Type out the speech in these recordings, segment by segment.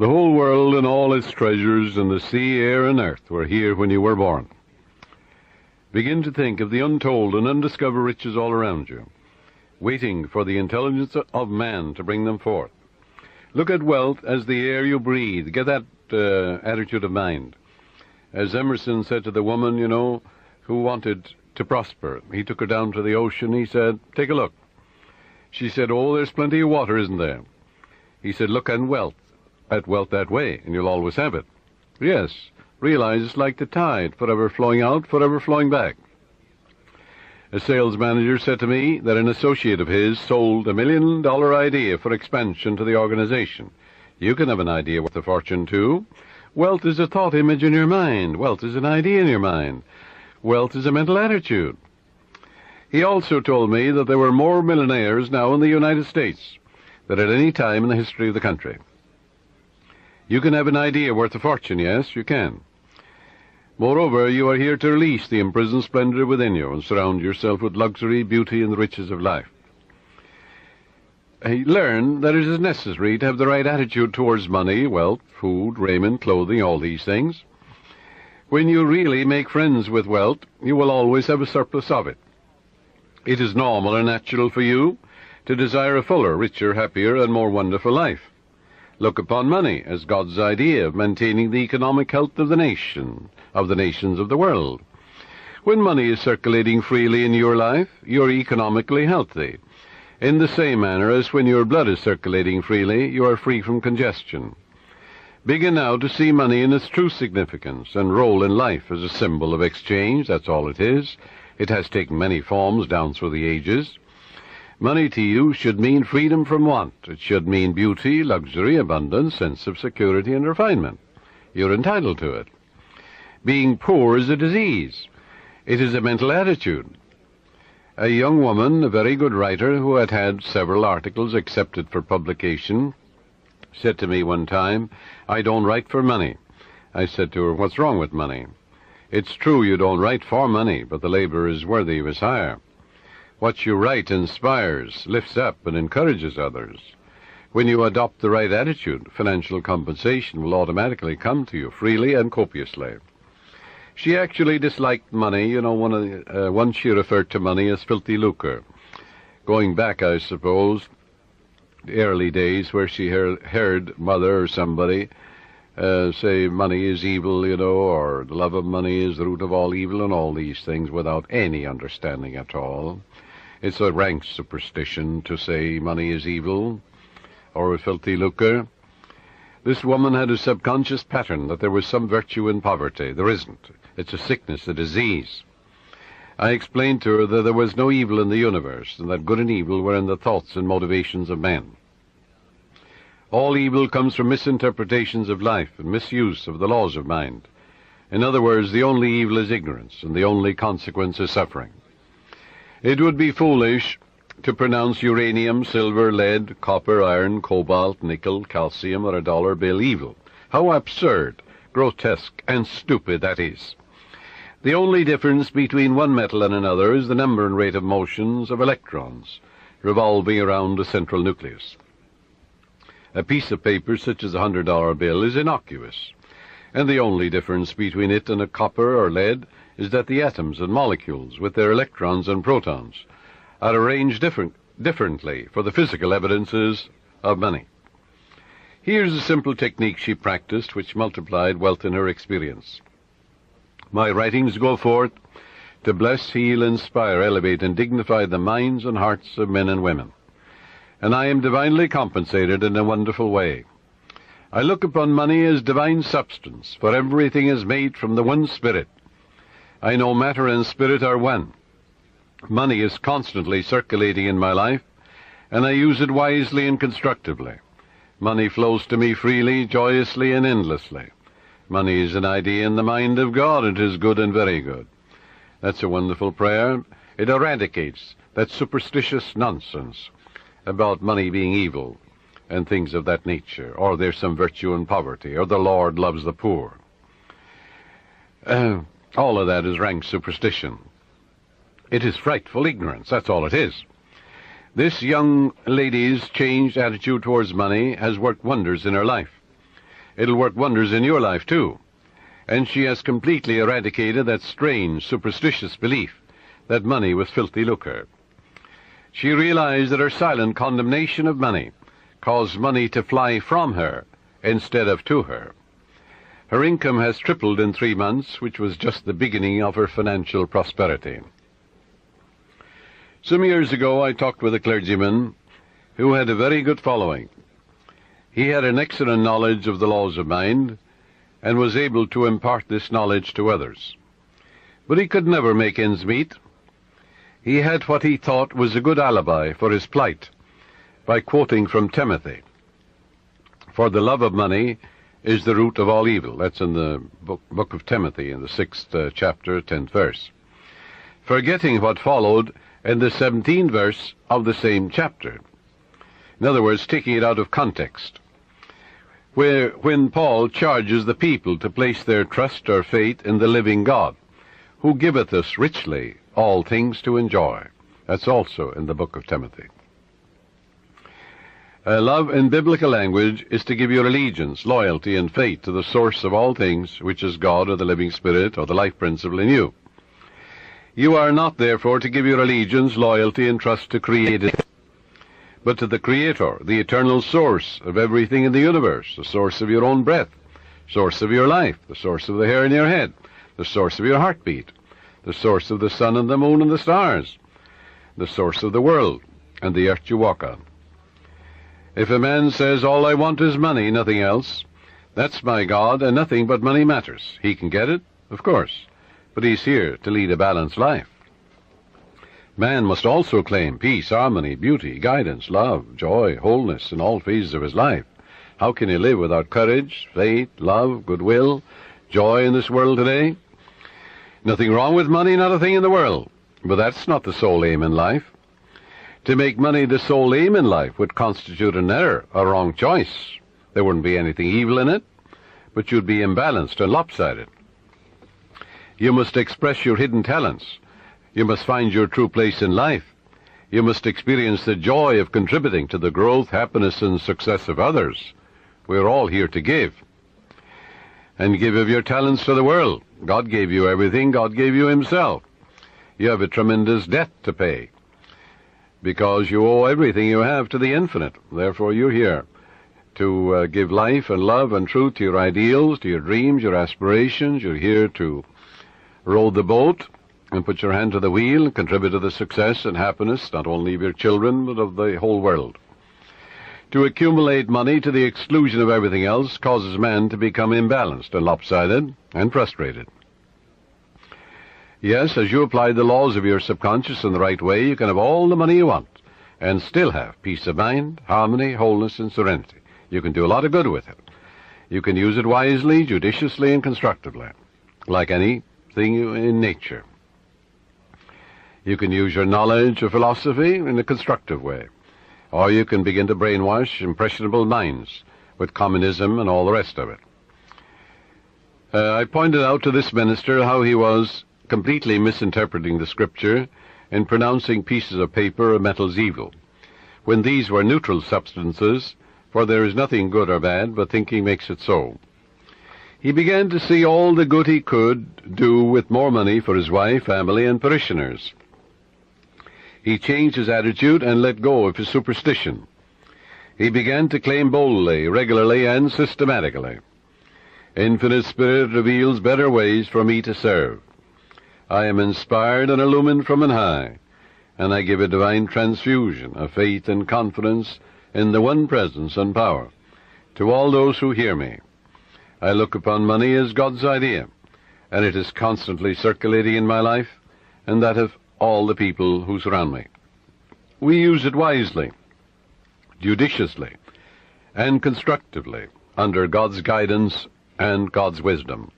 The whole world and all its treasures and the sea, air, and earth were here when you were born. Begin to think of the untold and undiscovered riches all around you, waiting for the intelligence of man to bring them forth. Look at wealth as the air you breathe. Get that attitude of mind. As Emerson said to the woman, who wanted to prosper. He took her down to the ocean. He said, "Take a look." She said, "Oh, there's plenty of water, isn't there?" He said, "Look at wealth that way, and you'll always have it." Yes, realize it's like the tide, forever flowing out, forever flowing back. A sales manager said to me that an associate of his sold $1 million idea for expansion to the organization. You can have an idea worth a fortune, too. Wealth is a thought image in your mind. Wealth is an idea in your mind. Wealth is a mental attitude. He also told me that there were more millionaires now in the United States than at any time in the history of the country. You can have an idea worth a fortune, yes, you can. Moreover, you are here to release the imprisoned splendor within you and surround yourself with luxury, beauty, and the riches of life. Learn that it is necessary to have the right attitude towards money, wealth, food, raiment, clothing, all these things. When you really make friends with wealth, you will always have a surplus of it. It is normal and natural for you to desire a fuller, richer, happier, and more wonderful life. Look upon money as God's idea of maintaining the economic health of the nations of the world. When money is circulating freely in your life, you're economically healthy. In the same manner as when your blood is circulating freely, you are free from congestion. Begin now to see money in its true significance and role in life as a symbol of exchange. That's all it is. It has taken many forms down through the ages. Money to you should mean freedom from want. It should mean beauty, luxury, abundance, sense of security, and refinement. You're entitled to it. Being poor is a disease. It is a mental attitude. A young woman, a very good writer, who had had several articles accepted for publication, said to me one time, "I don't write for money." I said to her, "What's wrong with money?" "It's true you don't write for money, but the labor is worthy of his hire. What you write inspires, lifts up, and encourages others. When you adopt the right attitude, financial compensation will automatically come to you freely and copiously." She actually disliked money. Once she referred to money as filthy lucre. Going back, I suppose, the early days where she heard mother or somebody say money is evil, or the love of money is the root of all evil, and all these things without any understanding at all. It's a rank superstition to say money is evil or a filthy lucre. This woman had a subconscious pattern that there was some virtue in poverty. There isn't. It's a sickness, a disease. I explained to her that there was no evil in the universe, and that good and evil were in the thoughts and motivations of men. All evil comes from misinterpretations of life and misuse of the laws of mind. In other words, the only evil is ignorance, and the only consequence is suffering. It would be foolish to pronounce uranium, silver, lead, copper, iron, cobalt, nickel, calcium, or a dollar bill evil. How absurd, grotesque, and stupid that is. The only difference between one metal and another is the number and rate of motions of electrons revolving around a central nucleus. A piece of paper such as a $100 bill is innocuous, and the only difference between it and a copper or lead is that the atoms and molecules, with their electrons and protons, are arranged differently for the physical evidences of money. Here's a simple technique she practiced which multiplied wealth in her experience. My writings go forth to bless, heal, inspire, elevate, and dignify the minds and hearts of men and women. And I am divinely compensated in a wonderful way. I look upon money as divine substance, for everything is made from the one spirit. I know matter and spirit are one. Money is constantly circulating in my life, and I use it wisely and constructively. Money flows to me freely, joyously, and endlessly. Money is an idea in the mind of God. It is good and very good. That's a wonderful prayer. It eradicates that superstitious nonsense about money being evil and things of that nature, or there's some virtue in poverty, or the Lord loves the poor. All of that is rank superstition. It is frightful ignorance. That's all it is. This young lady's changed attitude towards money has worked wonders in her life. It'll work wonders in your life, too. And she has completely eradicated that strange, superstitious belief that money was filthy lucre. She realized that her silent condemnation of money caused money to fly from her instead of to her. Her income has tripled in 3 months, which was just the beginning of her financial prosperity. Some years ago, I talked with a clergyman who had a very good following. He had an excellent knowledge of the laws of mind and was able to impart this knowledge to others. But he could never make ends meet. He had what he thought was a good alibi for his plight by quoting from Timothy, "For the love of money is the root of all evil." That's in the book of Timothy, in the 6th chapter, 10th verse. Forgetting what followed in the 17th verse of the same chapter. In other words, taking it out of context, when Paul charges the people to place their trust or faith in the living God, who giveth us richly all things to enjoy. That's also in the book of Timothy. Love in biblical language is to give your allegiance, loyalty, and faith to the source of all things, which is God or the living Spirit or the life principle in you. You are not, therefore, to give your allegiance, loyalty, and trust to created, but to the Creator, the eternal source of everything in the universe, the source of your own breath, source of your life, the source of the hair in your head, the source of your heartbeat, the source of the sun and the moon and the stars, the source of the world and the earth you walk on. If a man says, "All I want is money, nothing else," that's my God, and nothing but money matters. He can get it, of course, but he's here to lead a balanced life. Man must also claim peace, harmony, beauty, guidance, love, joy, wholeness in all phases of his life. How can he live without courage, faith, love, goodwill, joy in this world today? Nothing wrong with money, not a thing in the world, but that's not the sole aim in life. To make money the sole aim in life would constitute an error, a wrong choice. There wouldn't be anything evil in it, but you'd be imbalanced and lopsided. You must express your hidden talents. You must find your true place in life. You must experience the joy of contributing to the growth, happiness, and success of others. We're all here to give. And give of your talents to the world. God gave you everything. God gave you himself. You have a tremendous debt to pay, because you owe everything you have to the infinite. Therefore, you're here to give life and love and truth to your ideals, to your dreams, your aspirations. You're here to row the boat and put your hand to the wheel and contribute to the success and happiness not only of your children, but of the whole world. To accumulate money to the exclusion of everything else causes man to become imbalanced and lopsided and frustrated. Yes, as you apply the laws of your subconscious in the right way, you can have all the money you want and still have peace of mind, harmony, wholeness, and serenity. You can do a lot of good with it. You can use it wisely, judiciously, and constructively, like anything in nature. You can use your knowledge or philosophy in a constructive way, or you can begin to brainwash impressionable minds with communism and all the rest of it. I pointed out to this minister how he was completely misinterpreting the Scripture and pronouncing pieces of paper or metals evil, when these were neutral substances, for there is nothing good or bad, but thinking makes it so. He began to see all the good he could do with more money for his wife, family, and parishioners. He changed his attitude and let go of his superstition. He began to claim boldly, regularly, and systematically, "Infinite Spirit reveals better ways for me to serve. I am inspired and illumined from on high, and I give a divine transfusion of faith and confidence in the one presence and power to all those who hear me. I look upon money as God's idea, and it is constantly circulating in my life and that of all the people who surround me. We use it wisely, judiciously, and constructively under God's guidance and God's wisdom."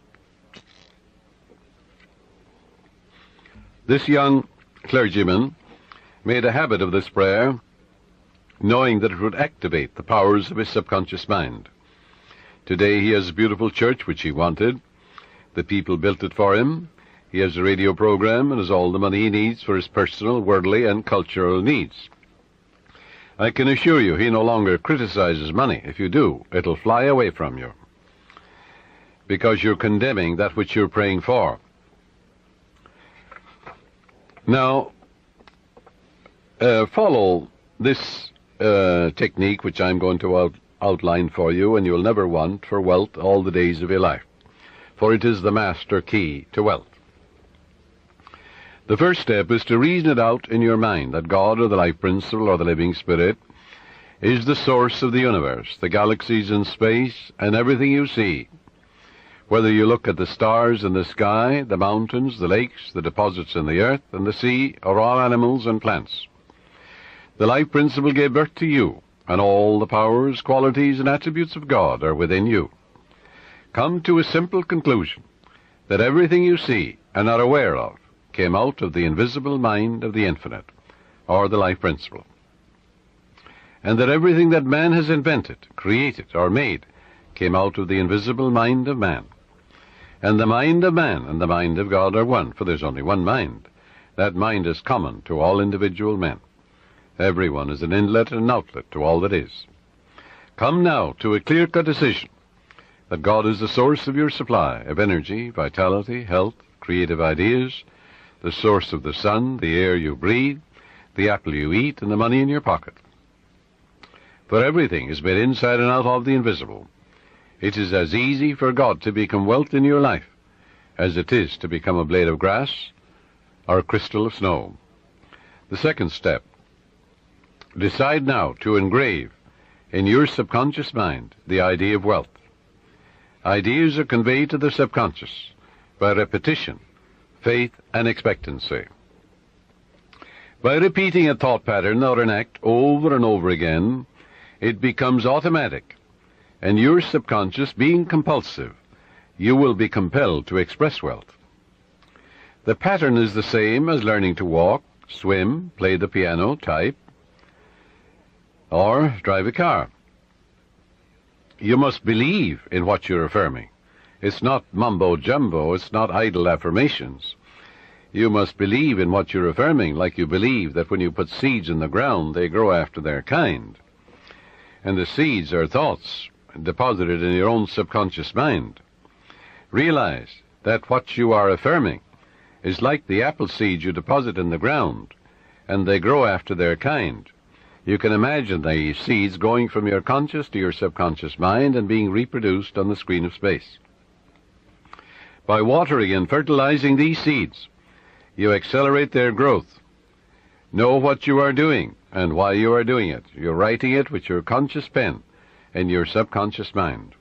This young clergyman made a habit of this prayer, knowing that it would activate the powers of his subconscious mind. Today he has a beautiful church which he wanted. The people built it for him. He has a radio program and has all the money he needs for his personal, worldly, and cultural needs. I can assure you he no longer criticizes money. If you do, it'll fly away from you. because you're condemning that which you're praying for. Now, follow this technique which I'm going to outline for you, and you'll never want for wealth all the days of your life, for it is the master key to wealth. The first step is to reason it out in your mind that God, or the life principle, or the living spirit, is the source of the universe, the galaxies in space, and everything you see. Whether you look at the stars in the sky, the mountains, the lakes, the deposits in the earth and the sea, or all animals and plants. The life principle gave birth to you, and all the powers, qualities, and attributes of God are within you. Come to a simple conclusion, that everything you see and are aware of came out of the invisible mind of the infinite, or the life principle. And that everything that man has invented, created, or made came out of the invisible mind of man. And the mind of man and the mind of God are one, for there's only one mind. That mind is common to all individual men. Everyone is an inlet and an outlet to all that is. Come now to a clear-cut decision that God is the source of your supply of energy, vitality, health, creative ideas, the source of the sun, the air you breathe, the apple you eat, and the money in your pocket. For everything is made inside and out of the invisible. It is as easy for God to become wealth in your life as it is to become a blade of grass or a crystal of snow. The second step, decide now to engrave in your subconscious mind the idea of wealth. Ideas are conveyed to the subconscious by repetition, faith, and expectancy. By repeating a thought pattern or an act over and over again, it becomes automatic, and your subconscious being compulsive, you will be compelled to express wealth. The pattern is the same as learning to walk, swim, play the piano, type, or drive a car. You must believe in what you're affirming. It's not mumbo-jumbo, it's not idle affirmations. You must believe in what you're affirming, like you believe that when you put seeds in the ground, they grow after their kind. And the seeds are thoughts deposited in your own subconscious mind. Realize that what you are affirming is like the apple seeds you deposit in the ground, and they grow after their kind. You can imagine the seeds going from your conscious to your subconscious mind and being reproduced on the screen of space. By watering and fertilizing these seeds, you accelerate their growth. Know what you are doing and why you are doing it. You're writing it with your conscious pen in your subconscious mind.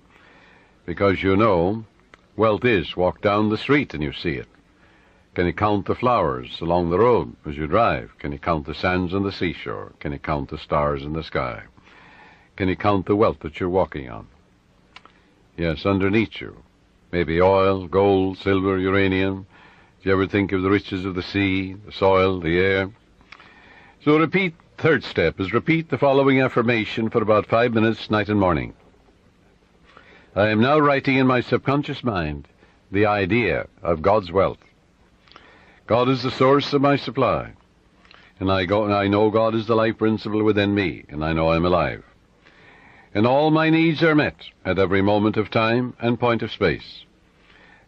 Because you know, wealth is walk down the street and you see it. Can you count the flowers along the road as you drive? Can you count the sands on the seashore? Can you count the stars in the sky? Can you count the wealth that you're walking on? Yes, underneath you. Maybe oil, gold, silver, uranium. Do you ever think of the riches of the sea, the soil, the air? So third step is repeat the following affirmation for about 5 minutes, night and morning. I am now writing in my subconscious mind the idea of God's wealth. God is the source of my supply, and I know God is the life principle within me, and I know I'm alive. And all my needs are met at every moment of time and point of space.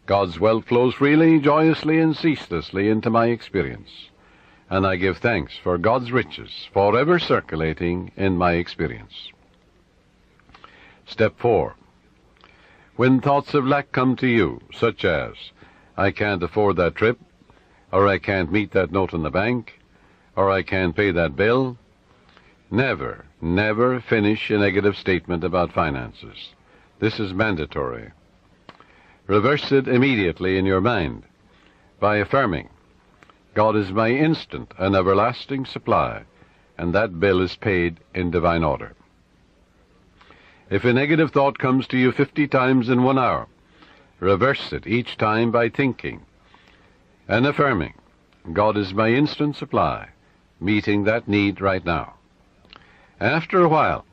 God's wealth flows freely, joyously, and ceaselessly into my experience, and I give thanks for God's riches forever circulating in my experience. Step 4. When thoughts of lack come to you, such as, I can't afford that trip, or I can't meet that note in the bank, or I can't pay that bill, never, never finish a negative statement about finances. This is mandatory. Reverse it immediately in your mind by affirming, God is my instant and everlasting supply, and that bill is paid in divine order. If a negative thought comes to you 50 times in 1 hour, reverse it each time by thinking and affirming, God is my instant supply, meeting that need right now. After a while,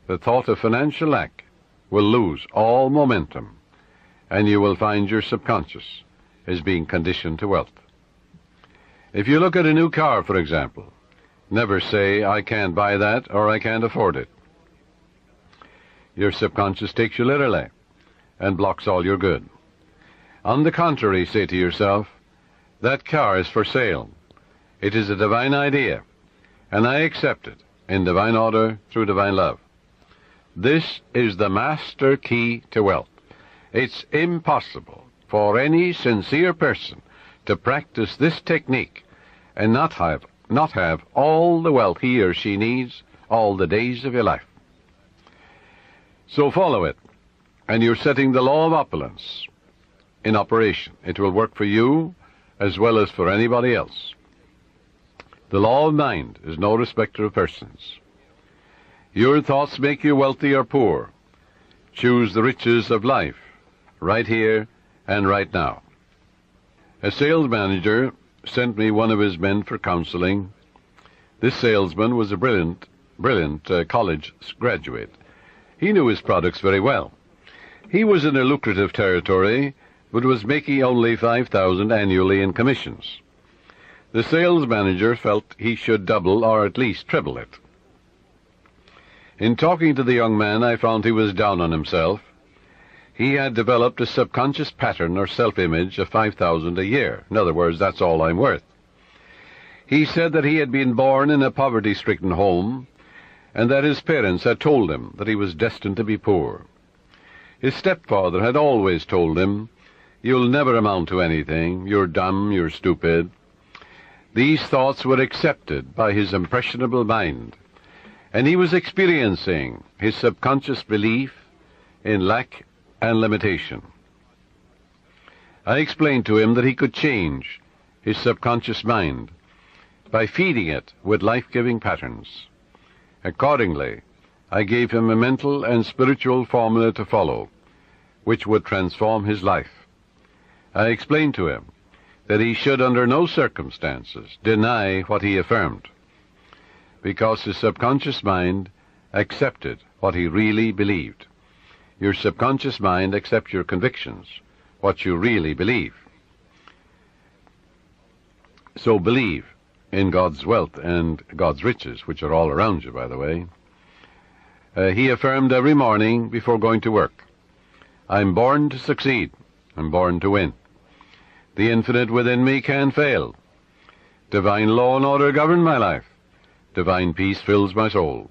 the thought of financial lack will lose all momentum, and you will find your subconscious is being conditioned to wealth. If you look at a new car, for example, never say, I can't buy that or I can't afford it. Your subconscious takes you literally, and blocks all your good. On the contrary, say to yourself, that car is for sale. It is a divine idea, and I accept it in divine order through divine love. This is the master key to wealth. It's impossible for any sincere person to practice this technique and not have all the wealth he or she needs all the days of your life. So follow it, and you're setting the law of opulence in operation. It will work for you as well as for anybody else. The law of mind is no respecter of persons. Your thoughts make you wealthy or poor. Choose the riches of life, right here and right now. A sales manager sent me one of his men for counseling. This salesman was a brilliant college graduate. He knew his products very well. He was in a lucrative territory, but was making only $5,000 annually in commissions. The sales manager felt he should double or at least triple it. In talking to the young man, I found he was down on himself. He had developed a subconscious pattern or self-image of $5,000 a year. In other words, that's all I'm worth. He said that he had been born in a poverty-stricken home, and that his parents had told him that he was destined to be poor. His stepfather had always told him, "You'll never amount to anything. You're dumb, you're stupid." These thoughts were accepted by his impressionable mind, and he was experiencing his subconscious belief in lack and limitation. I explained to him that he could change his subconscious mind by feeding it with life-giving patterns. Accordingly, I gave him a mental and spiritual formula to follow, which would transform his life. I explained to him that he should under no circumstances deny what he affirmed, because his subconscious mind accepted what he really believed. Your subconscious mind accepts your convictions, what you really believe. So believe in God's wealth and God's riches, which are all around you, by the way. He affirmed every morning before going to work, "I'm born to succeed. I'm born to win. The infinite within me can't fail. Divine law and order govern my life. Divine peace fills my soul.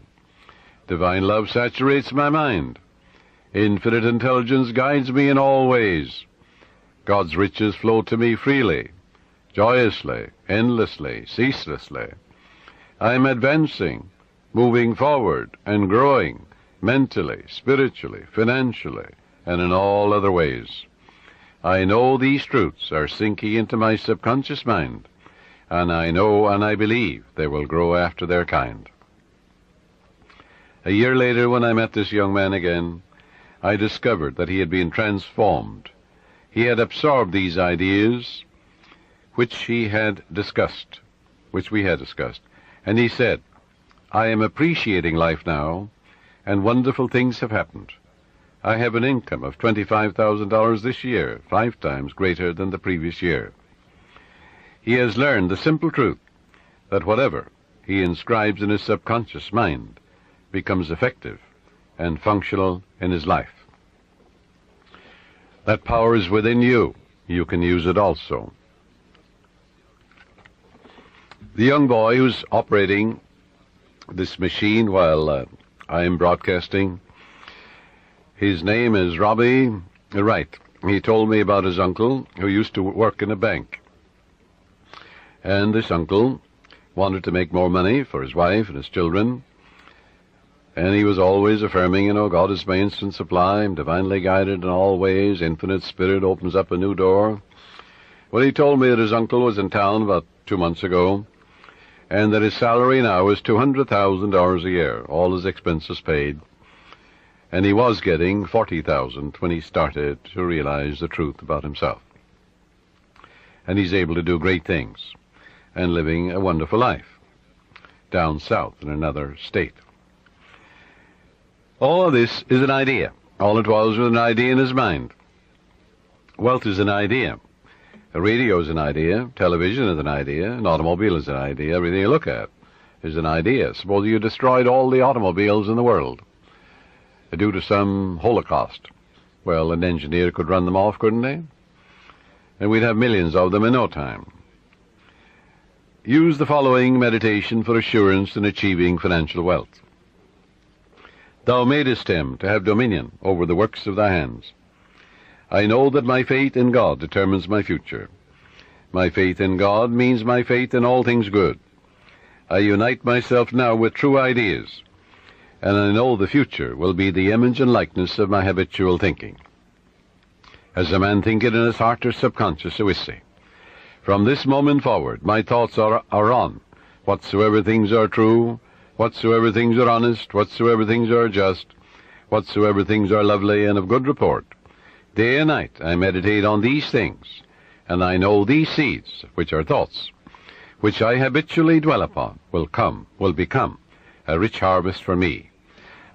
Divine love saturates my mind. Infinite intelligence guides me in all ways. God's riches flow to me freely, joyously, endlessly, ceaselessly. I'm advancing, moving forward, and growing mentally, spiritually, financially, and in all other ways. I know these truths are sinking into my subconscious mind, and I know and I believe they will grow after their kind." A year later, when I met this young man again, I discovered that he had been transformed. He had absorbed these ideas which we had discussed, and he said, "I am appreciating life now, and wonderful things have happened. I have an income of $25,000 this year, 5 times greater than the previous year." He has learned the simple truth that whatever he inscribes in his subconscious mind becomes effective and functional in his life. That power is within you. You can use it also. The young boy who's operating this machine while I am broadcasting, his name is Robbie Wright. He told me about his uncle who used to work in a bank. And this uncle wanted to make more money for his wife and his children. And he was always affirming, God is my instant supply, I'm divinely guided in all ways, infinite spirit opens up a new door. Well, he told me that his uncle was in town about 2 months ago, and that his salary now is $200,000 a year, all his expenses paid. And he was getting $40,000 when he started to realize the truth about himself. And he's able to do great things, and living a wonderful life, down south in another state. All of this is an idea. All it was an idea in his mind. Wealth is an idea. A radio is an idea. Television is an idea. An automobile is an idea. Everything you look at is an idea. Suppose you destroyed all the automobiles in the world due to some holocaust. Well, an engineer could run them off, couldn't they? And we'd have millions of them in no time. Use the following meditation for assurance in achieving financial wealth. Thou madest him to have dominion over the works of thy hands. I know that my faith in God determines my future. My faith in God means my faith in all things good. I unite myself now with true ideas, and I know the future will be the image and likeness of my habitual thinking. As a man thinketh in his heart or subconscious, so is he. From this moment forward, my thoughts are on whatsoever things are true, whatsoever things are honest, whatsoever things are just, whatsoever things are lovely and of good report. Day and night I meditate on these things, and I know these seeds, which are thoughts, which I habitually dwell upon, will become a rich harvest for me.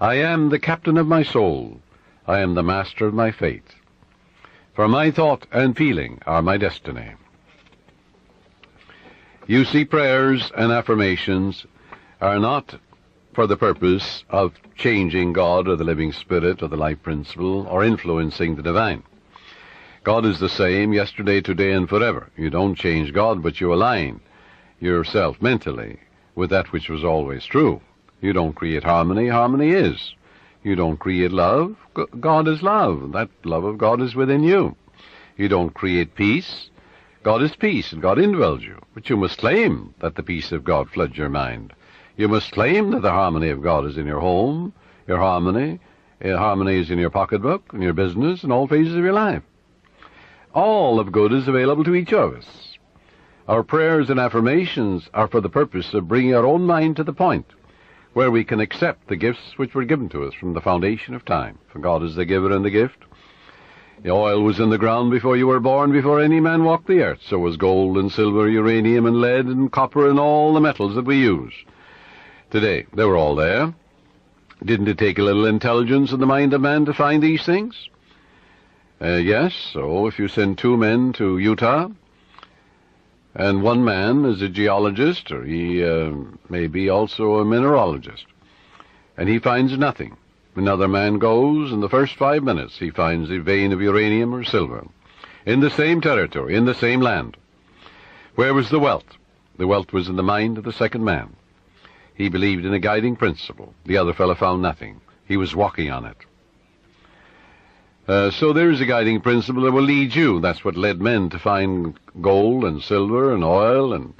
I am the captain of my soul. I am the master of my fate. For my thought and feeling are my destiny. You see, prayers and affirmations are not for the purpose of changing God or the living spirit or the life principle or influencing the divine. God is the same yesterday, today, and forever. You don't change God, but you align yourself mentally with that which was always true. You don't create harmony. Harmony is. You don't create love. God is love. That love of God is within you. You don't create peace. God is peace, and God indwells you. But you must claim that the peace of God floods your mind. You must claim that the harmony of God is in your home, your harmony is in your pocketbook, in your business, in all phases of your life. All of good is available to each of us. Our prayers and affirmations are for the purpose of bringing our own mind to the point where we can accept the gifts which were given to us from the foundation of time. For God is the giver and the gift. The oil was in the ground before you were born, before any man walked the earth. So was gold and silver, uranium and lead and copper and all the metals that we use today. They were all there. Didn't it take a little intelligence in the mind of man to find these things? Yes, so if you send 2 men to Utah, and one man is a geologist, or he may be also a mineralogist, and he finds nothing. Another man goes, in the first 5 minutes he finds a vein of uranium or silver, in the same territory, in the same land. Where was the wealth? The wealth was in the mind of the second man. He believed in a guiding principle. The other fellow found nothing. He was walking on it. So there is a guiding principle that will lead you. That's what led men to find gold and silver and oil and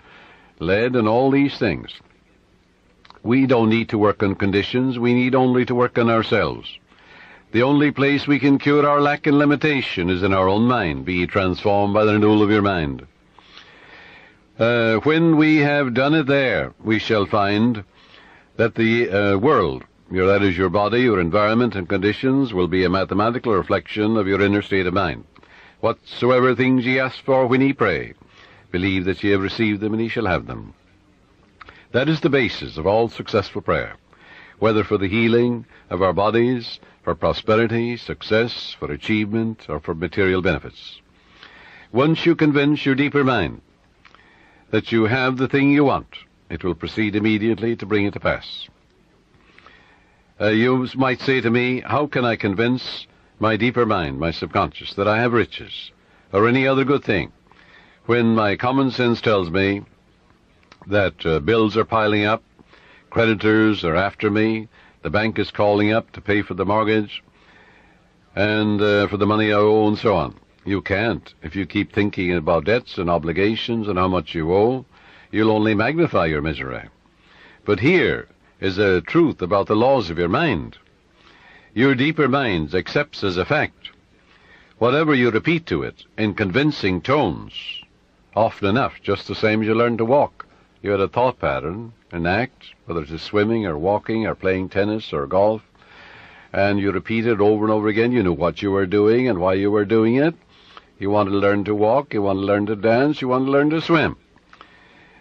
lead and all these things. We don't need to work on conditions. We need only to work on ourselves. The only place we can cure our lack and limitation is in our own mind. Be ye transformed by the renewal of your mind. When we have done it there, we shall find that the world, that is your body, your environment and conditions, will be a mathematical reflection of your inner state of mind. Whatsoever things ye ask for when ye pray, believe that ye have received them, and ye shall have them. That is the basis of all successful prayer, whether for the healing of our bodies, for prosperity, success, for achievement, or for material benefits. Once you convince your deeper mind that you have the thing you want, it will proceed immediately to bring it to pass. You might say to me, how can I convince my deeper mind, my subconscious, that I have riches, or any other good thing, when my common sense tells me that bills are piling up, creditors are after me, the bank is calling up to pay for the mortgage, and for the money I owe, and so on. You can't. If you keep thinking about debts and obligations and how much you owe, you'll only magnify your misery. But here is a truth about the laws of your mind. Your deeper mind accepts as a fact whatever you repeat to it in convincing tones, often enough, just the same as you learn to walk. You had a thought pattern, an act, whether it is swimming or walking or playing tennis or golf, and you repeat it over and over again. You knew what you were doing and why you were doing it. You wanted to learn to walk, you wanted to learn to dance, you wanted to learn to swim.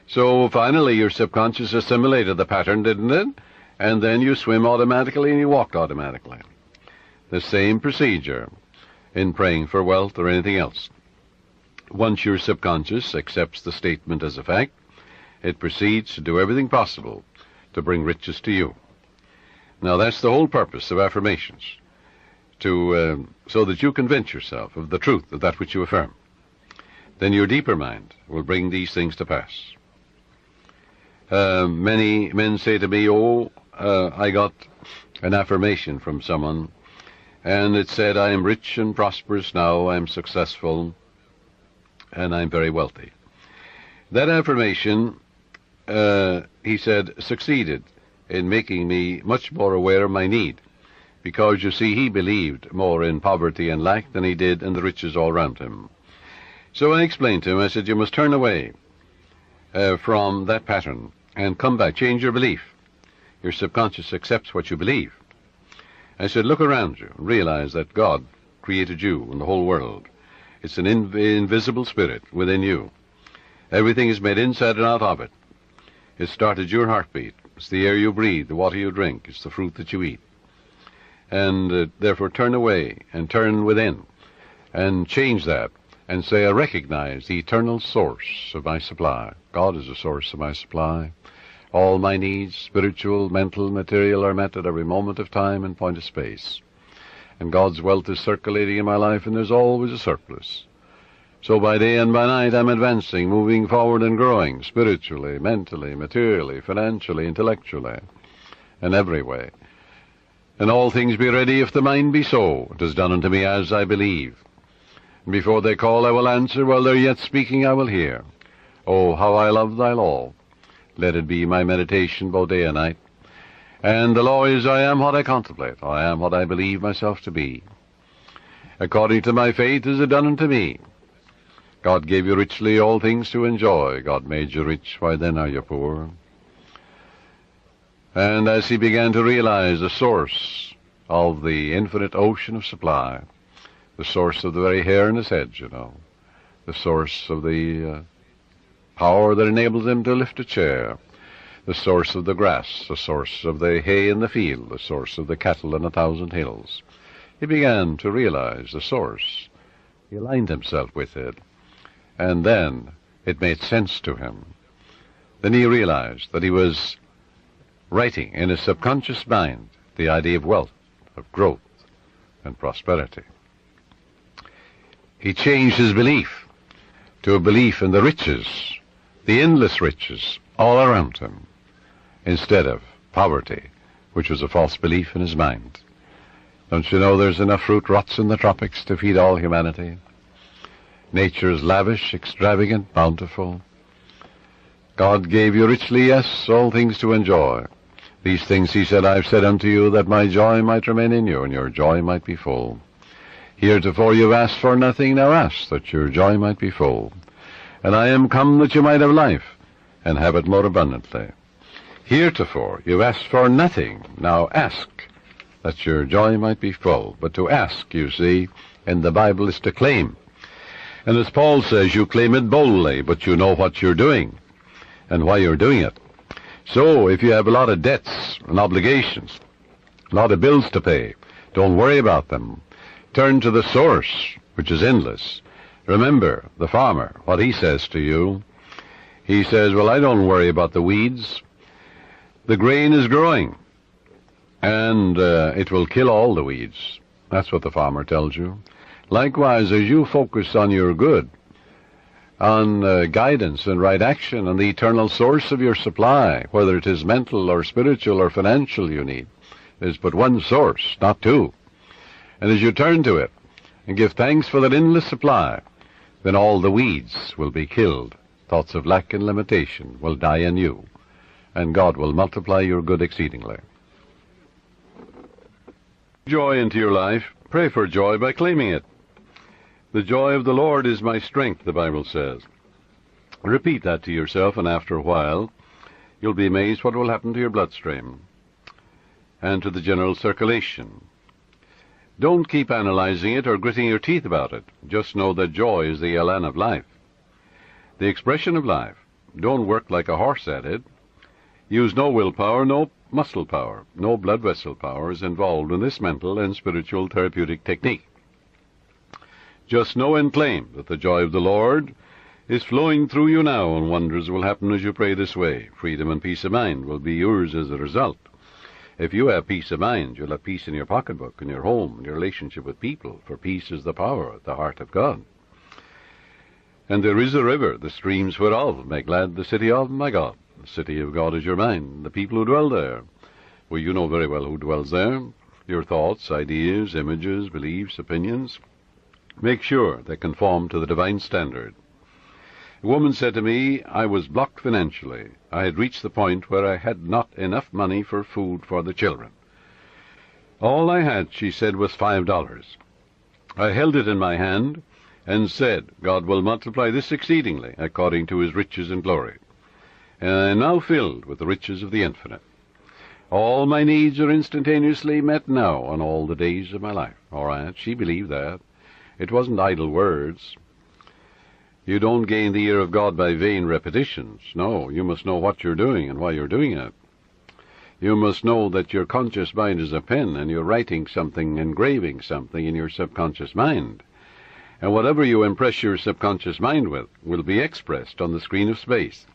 So finally your subconscious assimilated the pattern, didn't it? And then you swim automatically and you walked automatically. The same procedure in praying for wealth or anything else. Once your subconscious accepts the statement as a fact, it proceeds to do everything possible to bring riches to you. Now that's the whole purpose of affirmations, so that you convince yourself of the truth of that which you affirm. Then your deeper mind will bring these things to pass. Many men say to me, I got an affirmation from someone, and it said, I am rich and prosperous now, I am successful, and I'm very wealthy. That affirmation, he said, succeeded in making me much more aware of my need, because, you see, he believed more in poverty and lack than he did in the riches all around him. So I explained to him, I said, you must turn away from that pattern and come back, change your belief. Your subconscious accepts what you believe. I said, look around you, realize that God created you and the whole world. It's an invisible spirit within you. Everything is made inside and out of it. It started your heartbeat. It's the air you breathe, the water you drink. It's the fruit that you eat. And therefore turn away and turn within and change that and say, I recognize the eternal source of my supply. God is the source of my supply. All my needs, spiritual, mental, material, are met at every moment of time and point of space. And God's wealth is circulating in my life, and there's always a surplus. So by day and by night I'm advancing, moving forward and growing, spiritually, mentally, materially, financially, intellectually, and every way. And all things be ready if the mind be so. It is done unto me as I believe. And before they call I will answer, while they're yet speaking I will hear. Oh, how I love thy law. Let it be my meditation both day and night. And the law is, I am what I contemplate. I am what I believe myself to be. According to my faith is it done unto me. God gave you richly all things to enjoy. God made you rich, why then are you poor? And as he began to realize the source of the infinite ocean of supply, the source of the very hair in his head, the source of the power that enables him to lift a chair, the source of the grass, the source of the hay in the field, the source of the cattle in 1,000 hills. He began to realize the source. He aligned himself with it, and then it made sense to him. Then he realized that he was writing in his subconscious mind the idea of wealth, of growth, and prosperity. He changed his belief to a belief in the riches, the endless riches all around him, instead of poverty, which was a false belief in his mind. Don't you know there's enough fruit rots in the tropics to feed all humanity? Nature is lavish, extravagant, bountiful. God gave you richly, yes, all things to enjoy. These things, he said, I've said unto you, that my joy might remain in you, and your joy might be full. Heretofore you've asked for nothing, now ask, that your joy might be full. And I am come that you might have life, and have it more abundantly. Heretofore you've asked for nothing, now ask, that your joy might be full. But to ask, you see, in the Bible is to claim. And as Paul says, you claim it boldly, but you know what you're doing, and why you're doing it. So if you have a lot of debts and obligations, a lot of bills to pay, don't worry about them. Turn to the source, which is endless. Remember the farmer, what he says to you. He says, well, I don't worry about the weeds. The grain is growing, and it will kill all the weeds. That's what the farmer tells you. Likewise, as you focus on your good, on guidance and right action, and the eternal source of your supply, whether it is mental or spiritual or financial you need, there's but one source, not two. And as you turn to it and give thanks for that endless supply, then all the weeds will be killed. Thoughts of lack and limitation will die in you, and God will multiply your good exceedingly. Joy into your life. Pray for joy by claiming it. The joy of the Lord is my strength, the Bible says. Repeat that to yourself, and after a while, you'll be amazed what will happen to your bloodstream and to the general circulation. Don't keep analyzing it or gritting your teeth about it. Just know that joy is the elan of life, the expression of life. Don't work like a horse at it. Use no willpower, no muscle power, no blood vessel power is involved in this mental and spiritual therapeutic technique. Just know and claim that the joy of the Lord is flowing through you now, and wonders will happen as you pray this way. Freedom and peace of mind will be yours as a result. If you have peace of mind, you'll have peace in your pocketbook, in your home, in your relationship with people, for peace is the power at the heart of God. And there is a river, the streams whereof make glad the city of my God. The city of God is your mind, the people who dwell there. Well, you know very well who dwells there. Your thoughts, ideas, images, beliefs, opinions. Make sure they conform to the divine standard. A woman said to me, I was blocked financially. I had reached the point where I had not enough money for food for the children. All I had, she said, was $5. I held it in my hand and said, God will multiply this exceedingly according to his riches and glory. And I am now filled with the riches of the infinite. All my needs are instantaneously met now on all the days of my life. All right, she believed that. It wasn't idle words. You don't gain the ear of God by vain repetitions. No, you must know what you're doing and why you're doing it. You must know that your conscious mind is a pen, and you're writing something, engraving something in your subconscious mind. And whatever you impress your subconscious mind with will be expressed on the screen of space.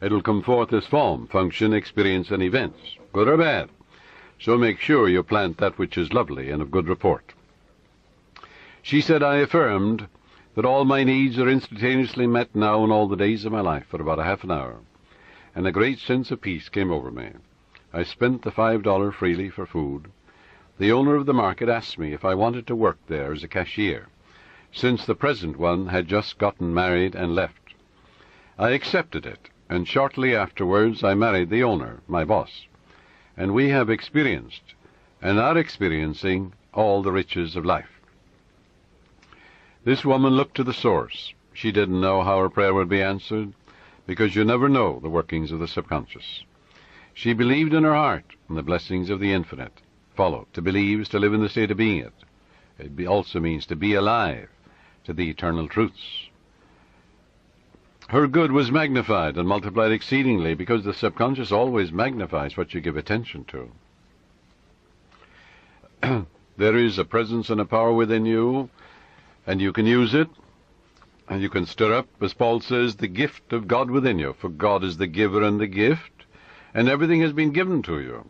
It'll come forth as form, function, experience, and events, good or bad. So make sure you plant that which is lovely and of good report. She said, I affirmed that all my needs are instantaneously met now in all the days of my life for about a half an hour, and a great sense of peace came over me. I spent the $5 freely for food. The owner of the market asked me if I wanted to work there as a cashier, since the present one had just gotten married and left. I accepted it, and shortly afterwards I married the owner, my boss, and we have experienced and are experiencing all the riches of life. This woman looked to the source. She didn't know how her prayer would be answered, because you never know the workings of the subconscious. She believed in her heart in the blessings of the infinite. Follow. To believe is to live in the state of being it. It also means to be alive to the eternal truths. Her good was magnified and multiplied exceedingly, because the subconscious always magnifies what you give attention to. There is a presence and a power within you, and you can use it, and you can stir up, as Paul says, the gift of God within you. For God is the giver and the gift, and everything has been given to you.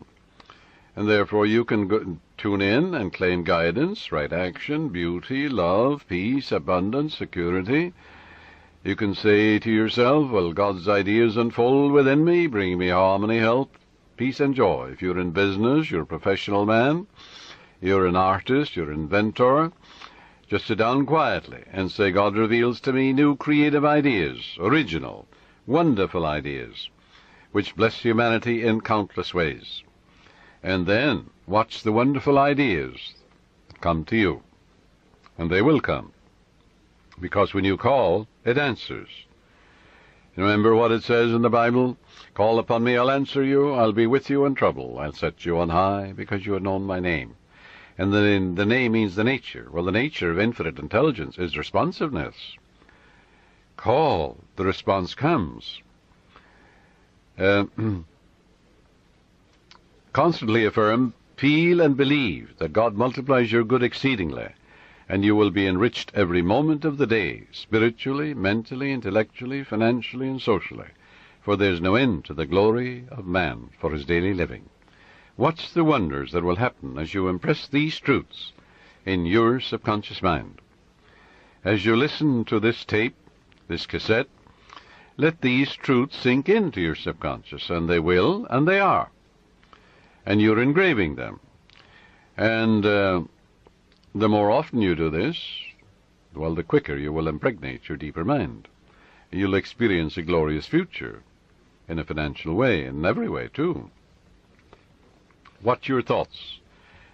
And therefore you can tune in and claim guidance, right action, beauty, love, peace, abundance, security. You can say to yourself, well, God's ideas unfold within me, bringing me harmony, health, peace, and joy. If you're in business, you're a professional man, you're an artist, you're an inventor, just sit down quietly and say, God reveals to me new creative ideas, original, wonderful ideas, which bless humanity in countless ways. And then watch the wonderful ideas that come to you. And they will come, because when you call, it answers. Remember what it says in the Bible? Call upon me, I'll answer you. I'll be with you in trouble. I'll set you on high, because you have known my name. And then the name means the nature. Well, the nature of infinite intelligence is responsiveness. Call, the response comes. Constantly affirm, feel and believe that God multiplies your good exceedingly, and you will be enriched every moment of the day, spiritually, mentally, intellectually, financially, and socially, for there's no end to the glory of man for his daily living. Watch the wonders that will happen as you impress these truths in your subconscious mind. As you listen to this tape, this cassette, let these truths sink into your subconscious, and they will, and they are. And you're engraving them. And the more often you do this, well, the quicker you will impregnate your deeper mind. You'll experience a glorious future in a financial way, in every way, too. Watch your thoughts.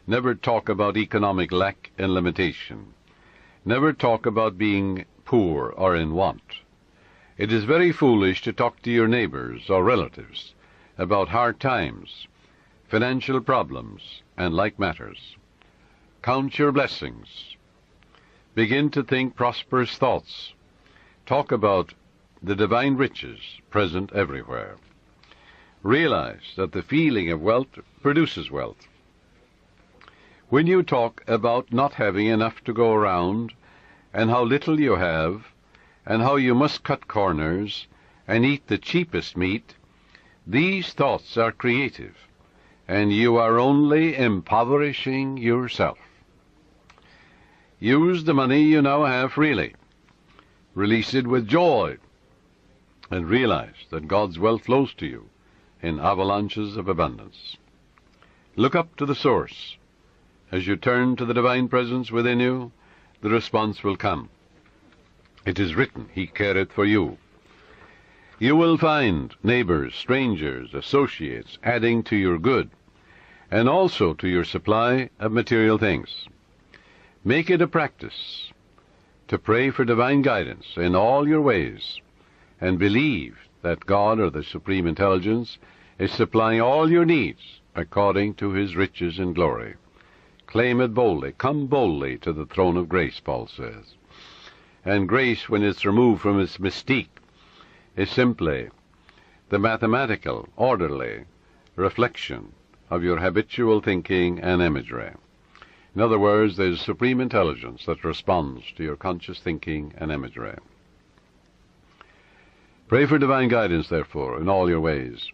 Never talk about economic lack and limitation. Never talk about being poor or in want. It is very foolish to talk to your neighbors or relatives about hard times, financial problems, and like matters. Count your blessings. Begin to think prosperous thoughts. Talk about the divine riches present everywhere. Realize that the feeling of wealth produces wealth. When you talk about not having enough to go around, and how little you have, and how you must cut corners and eat the cheapest meat, these thoughts are creative, and you are only impoverishing yourself. Use the money you now have freely. Release it with joy, and realize that God's wealth flows to you in avalanches of abundance. Look up to the source. As you turn to the divine presence within you, the response will come. It is written, He careth for you. You will find neighbors, strangers, associates adding to your good, and also to your supply of material things. Make it a practice to pray for divine guidance in all your ways, and believe that God, or the Supreme Intelligence, is supplying all your needs according to His riches and glory. Claim it boldly. Come boldly to the throne of grace, Paul says. And grace, when it's removed from its mystique, is simply the mathematical, orderly reflection of your habitual thinking and imagery. In other words, there's supreme intelligence that responds to your conscious thinking and imagery. Pray for divine guidance, therefore, in all your ways.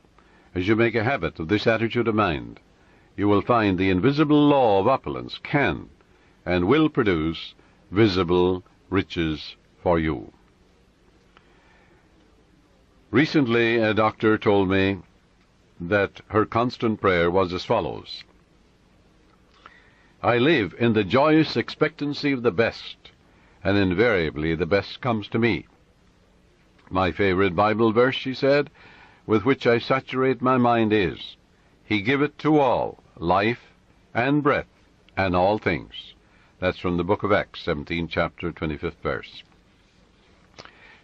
As you make a habit of this attitude of mind, you will find the invisible law of opulence can and will produce visible riches for you. Recently, a doctor told me that her constant prayer was as follows: I live in the joyous expectancy of the best, and invariably the best comes to me. My favorite Bible verse, she said, with which I saturate my mind is, He giveth to all life and breath and all things. That's from the book of Acts, 17th chapter, 25th verse.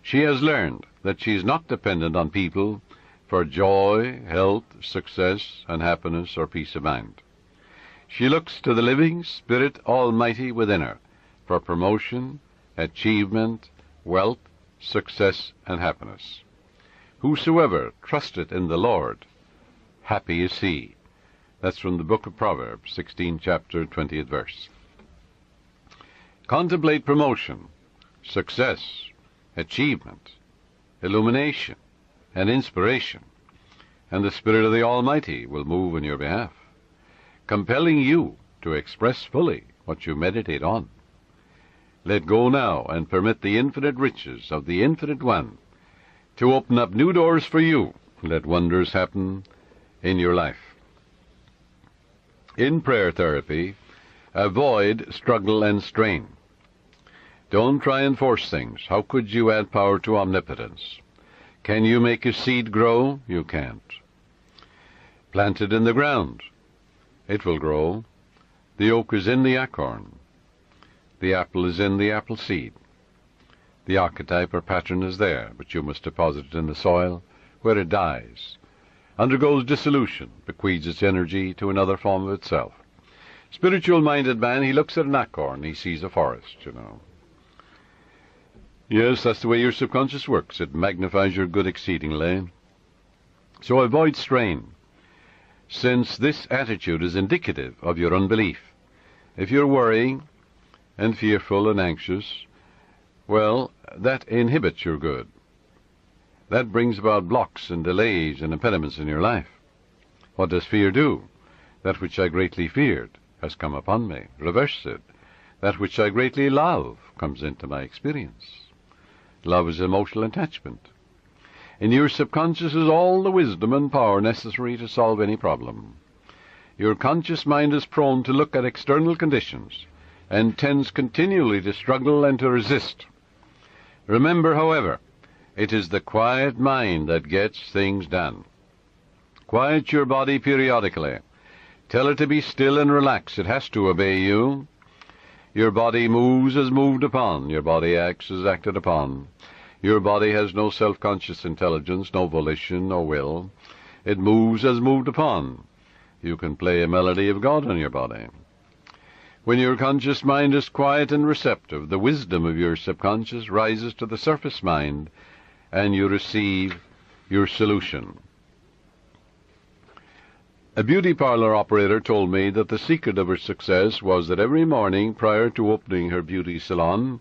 She has learned that she is not dependent on people for joy, health, success, and happiness or peace of mind. She looks to the living Spirit Almighty within her for promotion, achievement, wealth, success, and happiness. Whosoever trusteth in the Lord, happy is he. That's from the book of Proverbs, 16th chapter, 20th verse. Contemplate promotion, success, achievement, illumination, and inspiration, and the Spirit of the Almighty will move in your behalf, compelling you to express fully what you meditate on. Let go now and permit the infinite riches of the Infinite One to open up new doors for you. Let wonders happen in your life. In prayer therapy, avoid struggle and strain. Don't try and force things. How could you add power to omnipotence? Can you make a seed grow? You can't. Plant it in the ground. It will grow. The oak is in the acorn. The apple is in the apple seed. The archetype or pattern is there, but you must deposit it in the soil, where it dies, undergoes dissolution, bequeaths its energy to another form of itself. Spiritual-minded man, he looks at an acorn, he sees a forest, Yes, that's the way your subconscious works. It magnifies your good exceedingly. So avoid strain, since this attitude is indicative of your unbelief. If you're worrying and fearful and anxious, well, that inhibits your good. That brings about blocks and delays and impediments in your life. What does fear do? That which I greatly feared has come upon me. Reverse it. That which I greatly love comes into my experience. Love is emotional attachment. In your subconscious is all the wisdom and power necessary to solve any problem. Your conscious mind is prone to look at external conditions and tends continually to struggle and to resist. Remember, however, it is the quiet mind that gets things done. Quiet your body periodically. Tell it to be still and relax. It has to obey you. Your body moves as moved upon. Your body acts as acted upon. Your body has no self-conscious intelligence, no volition, no will. It moves as moved upon. You can play a melody of God on your body. When your conscious mind is quiet and receptive, the wisdom of your subconscious rises to the surface mind, and you receive your solution. A beauty parlor operator told me that the secret of her success was that every morning prior to opening her beauty salon,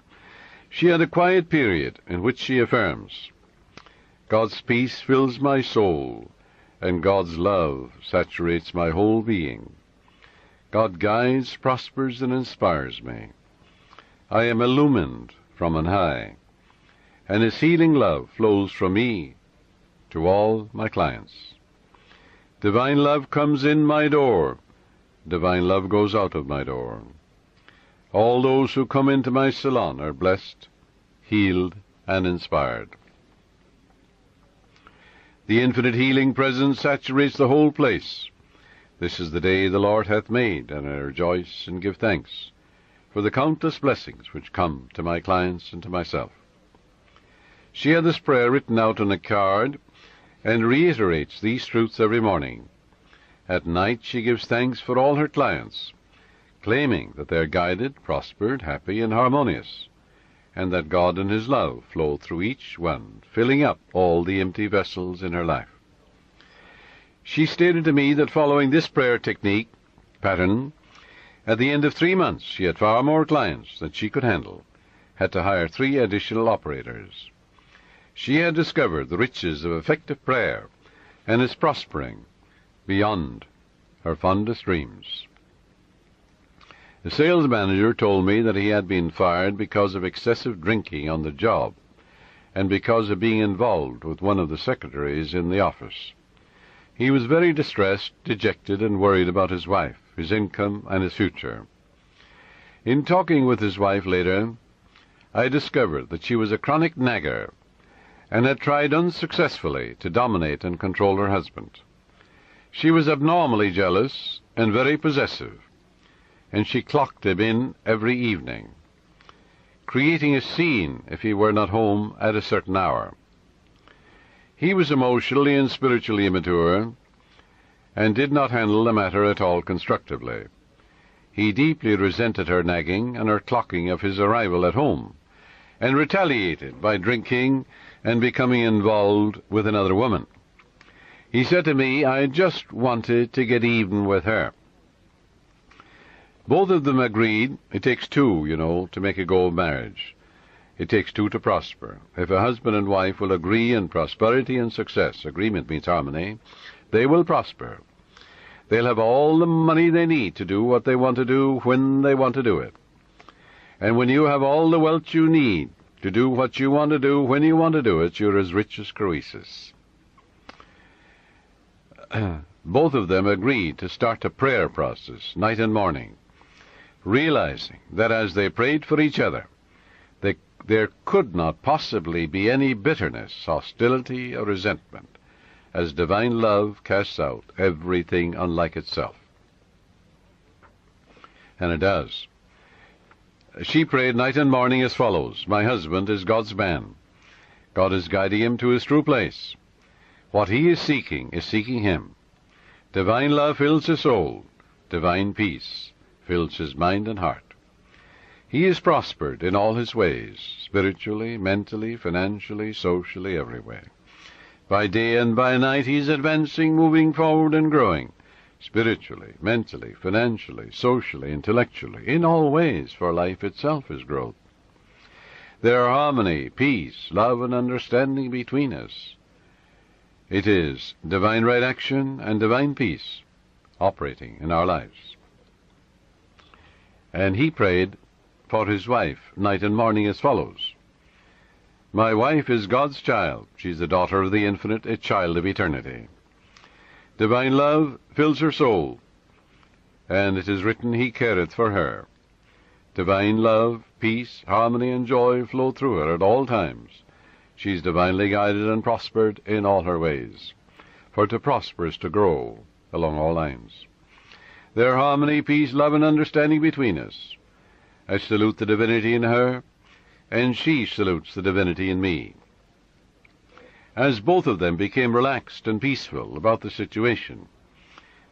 she had a quiet period in which she affirms, God's peace fills my soul, and God's love saturates my whole being. God guides, prospers, and inspires me. I am illumined from on high, and His healing love flows from me to all my clients. Divine love comes in my door. Divine love goes out of my door. All those who come into my salon are blessed, healed, and inspired. The infinite healing presence saturates the whole place. This is the day the Lord hath made, and I rejoice and give thanks for the countless blessings which come to my clients and to myself. She had this prayer written out on a card and reiterates these truths every morning. At night she gives thanks for all her clients, claiming that they are guided, prospered, happy, and harmonious, and that God and His love flow through each one, filling up all the empty vessels in her life. She stated to me that following this prayer technique pattern, at the end of 3 months she had far more clients than she could handle, had to hire 3 additional operators. She had discovered the riches of effective prayer and is prospering beyond her fondest dreams. The sales manager told me that he had been fired because of excessive drinking on the job and because of being involved with one of the secretaries in the office. He was very distressed, dejected, and worried about his wife, his income, and his future. In talking with his wife later, I discovered that she was a chronic nagger and had tried unsuccessfully to dominate and control her husband. She was abnormally jealous and very possessive, and she clocked him in every evening, creating a scene if he were not home at a certain hour. He was emotionally and spiritually immature, and did not handle the matter at all constructively. He deeply resented her nagging and her clocking of his arrival at home, and retaliated by drinking and becoming involved with another woman. He said to me, "I just wanted to get even with her." Both of them agreed it takes 2, to make a go of marriage. It takes 2 to prosper. If a husband and wife will agree in prosperity and success, agreement means harmony, they will prosper. They'll have all the money they need to do what they want to do when they want to do it. And when you have all the wealth you need to do what you want to do when you want to do it, you're as rich as Croesus. Both of them agreed to start a prayer process, night and morning, realizing that as they prayed for each other, there could not possibly be any bitterness, hostility, or resentment, as divine love casts out everything unlike itself. And it does. She prayed night and morning as follows: "My husband is God's man. God is guiding him to his true place. What he is seeking him. Divine love fills his soul. Divine peace fills his mind and heart. He is prospered in all his ways, spiritually, mentally, financially, socially, every way. By day and by night he is advancing, moving forward and growing, spiritually, mentally, financially, socially, intellectually, in all ways, for life itself is growth. There are harmony, peace, love, and understanding between us. It is divine right action and divine peace operating in our lives." And he prayed for his wife night and morning as follows: "My wife is God's child. She's the daughter of the infinite, a child of eternity. Divine love fills her soul, and it is written, He careth for her. Divine love, peace, harmony, and joy flow through her at all times. She is divinely guided and prospered in all her ways, for to prosper is to grow along all lines. There are harmony, peace, love, and understanding between us. I salute the divinity in her, and she salutes the divinity in me." As both of them became relaxed and peaceful about the situation,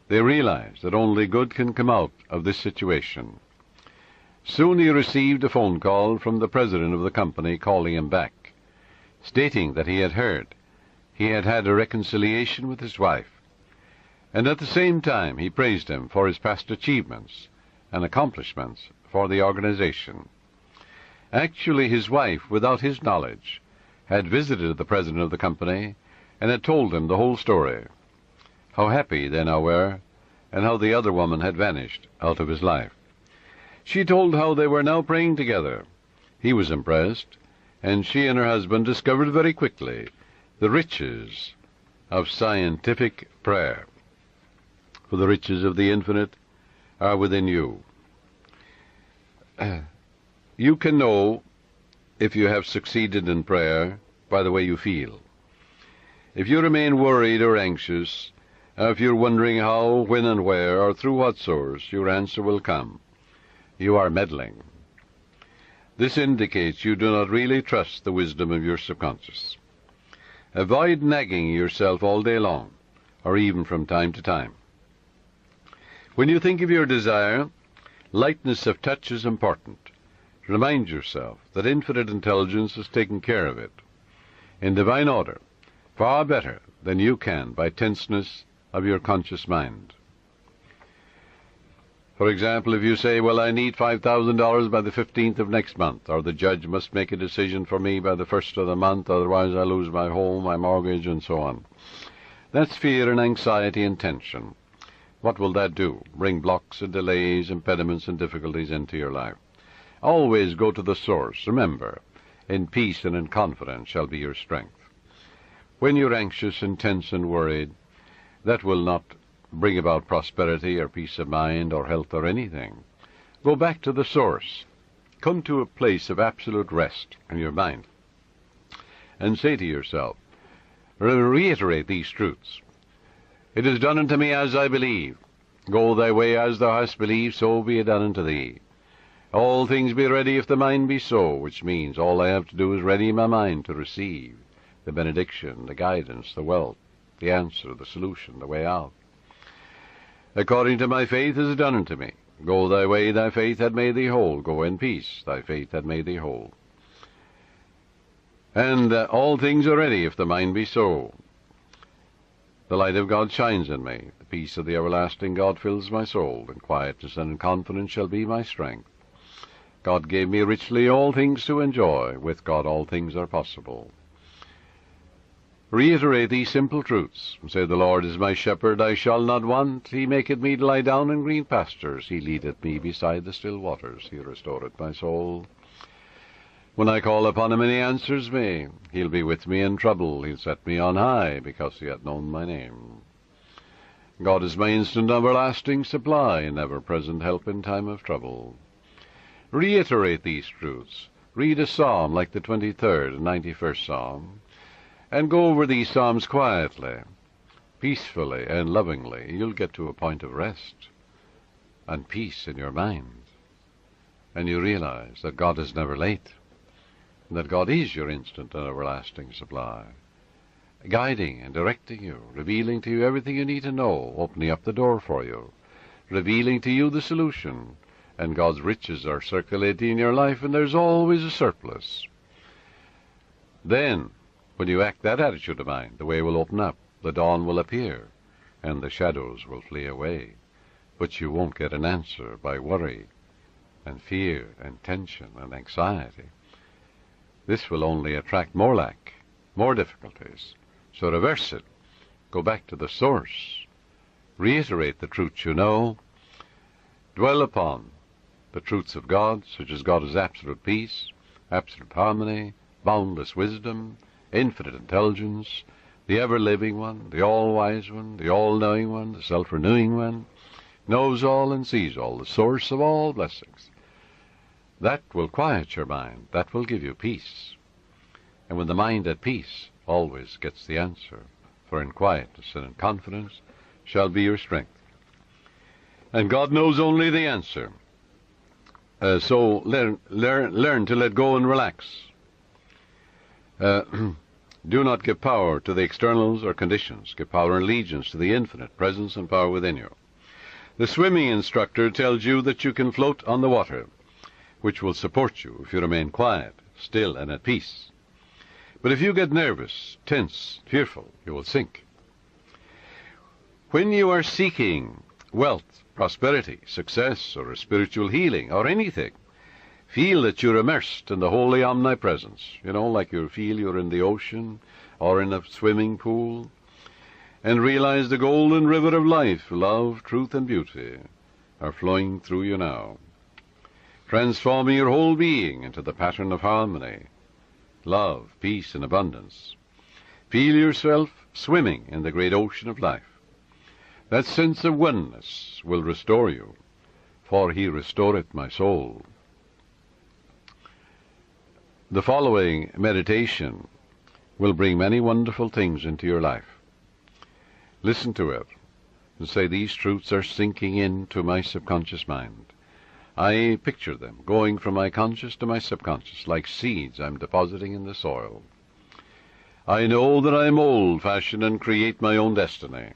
they realized that only good can come out of this situation. Soon he received a phone call from the president of the company calling him back, stating that he had heard he had had a reconciliation with his wife, and at the same time he praised him for his past achievements and accomplishments for the organization. Actually, his wife, without his knowledge, had visited the president of the company and had told him the whole story. how happy they now were, and how the other woman had vanished out of his life. She told how they were now praying together. He was impressed, and she and her husband discovered very quickly the riches of scientific prayer. For the riches of the infinite are within you. You can know if you have succeeded in prayer by the way you feel. If you remain worried or anxious, if you're wondering how, when, and where, or through what source, your answer will come, you are meddling. This indicates you do not really trust the wisdom of your subconscious. Avoid nagging yourself all day long, or even from time to time. When you think of your desire, lightness of touch is important. Remind yourself that infinite intelligence has taken care of it, in divine order, far better than you can by tenseness of your conscious mind. For example, if you say, well, I need $5,000 by the 15th of next month, or the judge must make a decision for me by the 1st of the month, otherwise I lose my home, my mortgage, and so on. That's fear and anxiety and tension. What will that do? Bring blocks and delays, impediments and difficulties into your life. Always go to the source. Remember, in peace and in confidence shall be your strength. When you're anxious and tense and worried, that will not bring about prosperity or peace of mind or health or anything. Go back to the source. Come to a place of absolute rest in your mind and say to yourself, reiterate these truths. It is done unto me as I believe. Go thy way as thou hast believed, so be it done unto thee. All things be ready if the mind be so, which means all I have to do is ready my mind to receive the benediction, the guidance, the wealth, the answer, the solution, the way out. According to my faith is it done unto me. Go thy way, thy faith hath made thee whole. Go in peace, thy faith hath made thee whole. And all things are ready if the mind be so. The light of God shines in me. The peace of the everlasting God fills my soul. In quietness and in confidence shall be my strength. God gave me richly all things to enjoy. With God all things are possible. Reiterate these simple truths, and say, the Lord is my shepherd, I shall not want. He maketh me to lie down in green pastures. He leadeth me beside the still waters. He restoreth my soul. When I call upon him and he answers me, he'll be with me in trouble. He'll set me on high, because he hath known my name. God is my instant everlasting supply, and ever-present help in time of trouble. Reiterate these truths. Read a psalm like the 23rd and 91st Psalm, and go over these psalms quietly, peacefully, and lovingly. You'll get to a point of rest and peace in your mind. And you realize that God is never late, and that God is your instant and everlasting supply, guiding and directing you, revealing to you everything you need to know, opening up the door for you, revealing to you the solution, and God's riches are circulating in your life, and there's always a surplus. Then, when you act that attitude of mind, the way will open up, the dawn will appear, and the shadows will flee away. But you won't get an answer by worry and fear and tension and anxiety. This will only attract more lack, more difficulties. So reverse it. Go back to the source. Reiterate the truths you know. Dwell upon the truths of God, such as God is absolute peace, absolute harmony, boundless wisdom, infinite intelligence, the ever-living one, the all-wise one, the all-knowing one, the self-renewing one, knows all and sees all, the source of all blessings. That will quiet your mind. That will give you peace. And when the mind at peace always gets the answer, for in quietness and in confidence shall be your strength. And God knows only the answer. So learn to let go and relax. Do not give power to the externals or conditions. Give power and allegiance to the infinite presence and power within you. The swimming instructor tells you that you can float on the water, which will support you if you remain quiet, still, and at peace. But if you get nervous, tense, fearful, you will sink. When you are seeking wealth, prosperity, success, or a spiritual healing, or anything, feel that you're immersed in the holy omnipresence. You know, like you feel you're in the ocean or in a swimming pool. and realize the golden river of life, love, truth, and beauty are flowing through you now, transforming your whole being into the pattern of harmony, love, peace, and abundance. Feel yourself swimming in the great ocean of life. That sense of oneness will restore you, for he restoreth my soul. The following meditation will bring many wonderful things into your life. Listen to it and say, these truths are sinking into my subconscious mind. I picture them going from my conscious to my subconscious, like seeds I'm depositing in the soil. I know that I am old-fashioned and create my own destiny.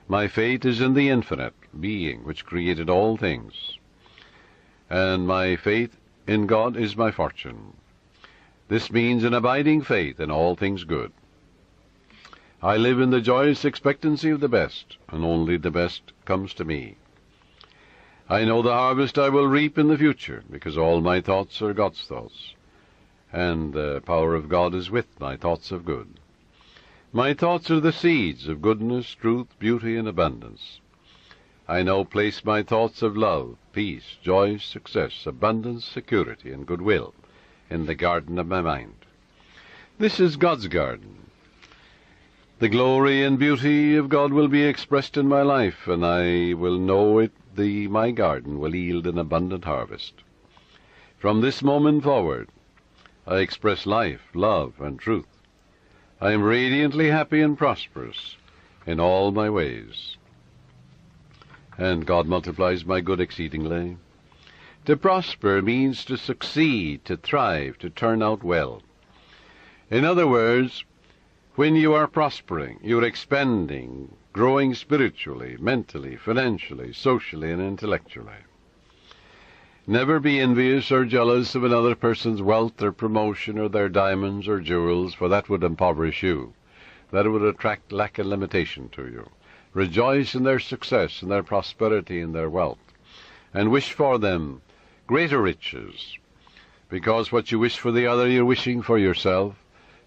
My fate is in the infinite being which created all things, and my faith in God is my fortune. This means an abiding faith in all things good. I live in the joyous expectancy of the best, and only the best comes to me. I know the harvest I will reap in the future, because all my thoughts are God's thoughts, and the power of God is with my thoughts of good. My thoughts are the seeds of goodness, truth, beauty, and abundance. I now place my thoughts of love, peace, joy, success, abundance, security, and goodwill in the garden of my mind. This is God's garden. The glory and beauty of God will be expressed in my life, and I will know it. My garden will yield an abundant harvest. From this moment forward, I express life, love, and truth. I am radiantly happy and prosperous in all my ways, and God multiplies my good exceedingly. To prosper means to succeed, to thrive, to turn out well. In other words, when you are prospering, you're expanding, growing spiritually, mentally, financially, socially, and intellectually. Never be envious or jealous of another person's wealth or promotion or their diamonds or jewels, for that would impoverish you. That would attract lack and limitation to you. Rejoice in their success, in their prosperity, in their wealth, and wish for them greater riches, because what you wish for the other, you're wishing for yourself,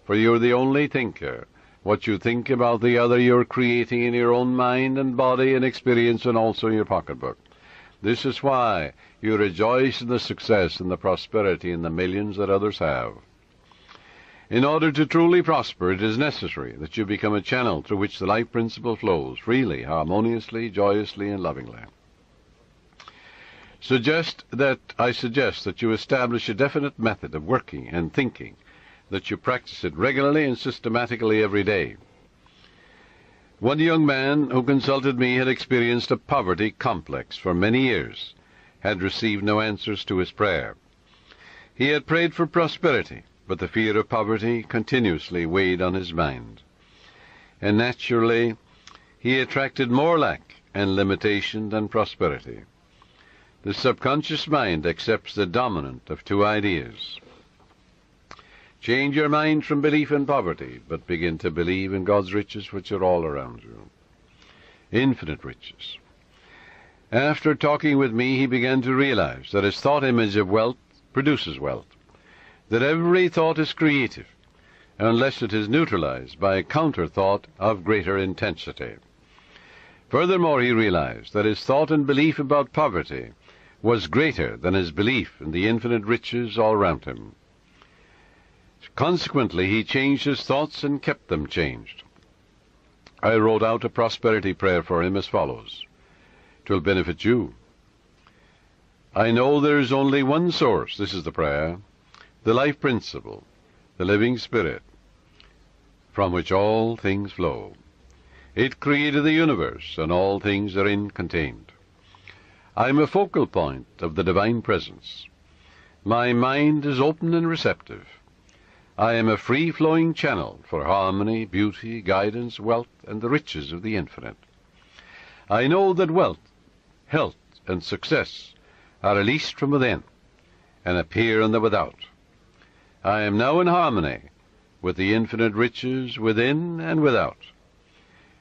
for you're the only thinker. What you think about the other, you're creating in your own mind and body and experience, and also in your pocketbook. This is why you rejoice in the success and the prosperity and the millions that others have. In order to truly prosper, it is necessary that you become a channel through which the life principle flows freely, harmoniously, joyously, and lovingly. I suggest that you establish a definite method of working and thinking, that you practice it regularly and systematically every day. One young man who consulted me had experienced a poverty complex for many years, had received no answers to his prayer. He had prayed for prosperity, but the fear of poverty continuously weighed on his mind, and naturally he attracted more lack and limitation than prosperity. The subconscious mind accepts the dominant of two ideas. Change your mind from belief in poverty, but begin to believe in God's riches, which are all around you. Infinite riches. After talking with me, he began to realize that his thought image of wealth produces wealth, that every thought is creative, unless it is neutralized by a counter-thought of greater intensity. Furthermore, he realized that his thought and belief about poverty was greater than his belief in the infinite riches all around him. Consequently, he changed his thoughts and kept them changed. I wrote out a prosperity prayer for him as follows. It will benefit you. I know there is only one source, this is the prayer, the life principle, the living spirit, from which all things flow. It created the universe, and all things therein contained. I am a focal point of the divine presence. My mind is open and receptive. I am a free-flowing channel for harmony, beauty, guidance, wealth, and the riches of the infinite. I know that wealth, health, and success are released from within and appear in the without. I am now in harmony with the infinite riches within and without,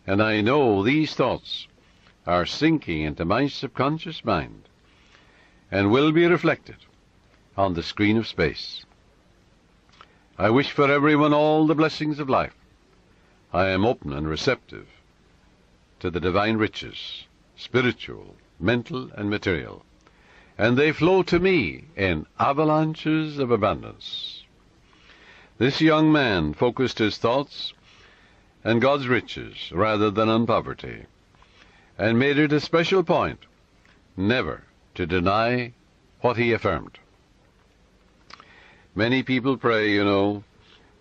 and I know these thoughts are sinking into my subconscious mind and will be reflected on the screen of space. I wish for everyone all the blessings of life. I am open and receptive to the divine riches, spiritual, mental, and material, and they flow to me in avalanches of abundance. This young man focused his thoughts on God's riches rather than on poverty, and made it a special point never to deny what he affirmed. Many people pray,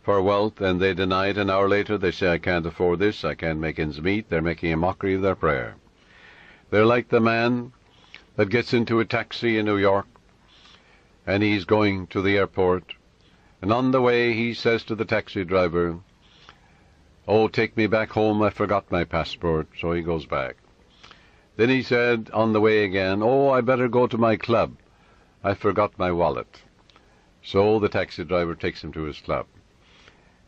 for wealth, and they deny it an hour later. They say, I can't afford this, I can't make ends meet. They're making a mockery of their prayer. They're like the man that gets into a taxi in New York, and he's going to the airport, and on the way he says to the taxi driver, oh, take me back home, I forgot my passport. So he goes back. Then he said on the way again, oh, I better go to my club, I forgot my wallet. So the taxi driver takes him to his club.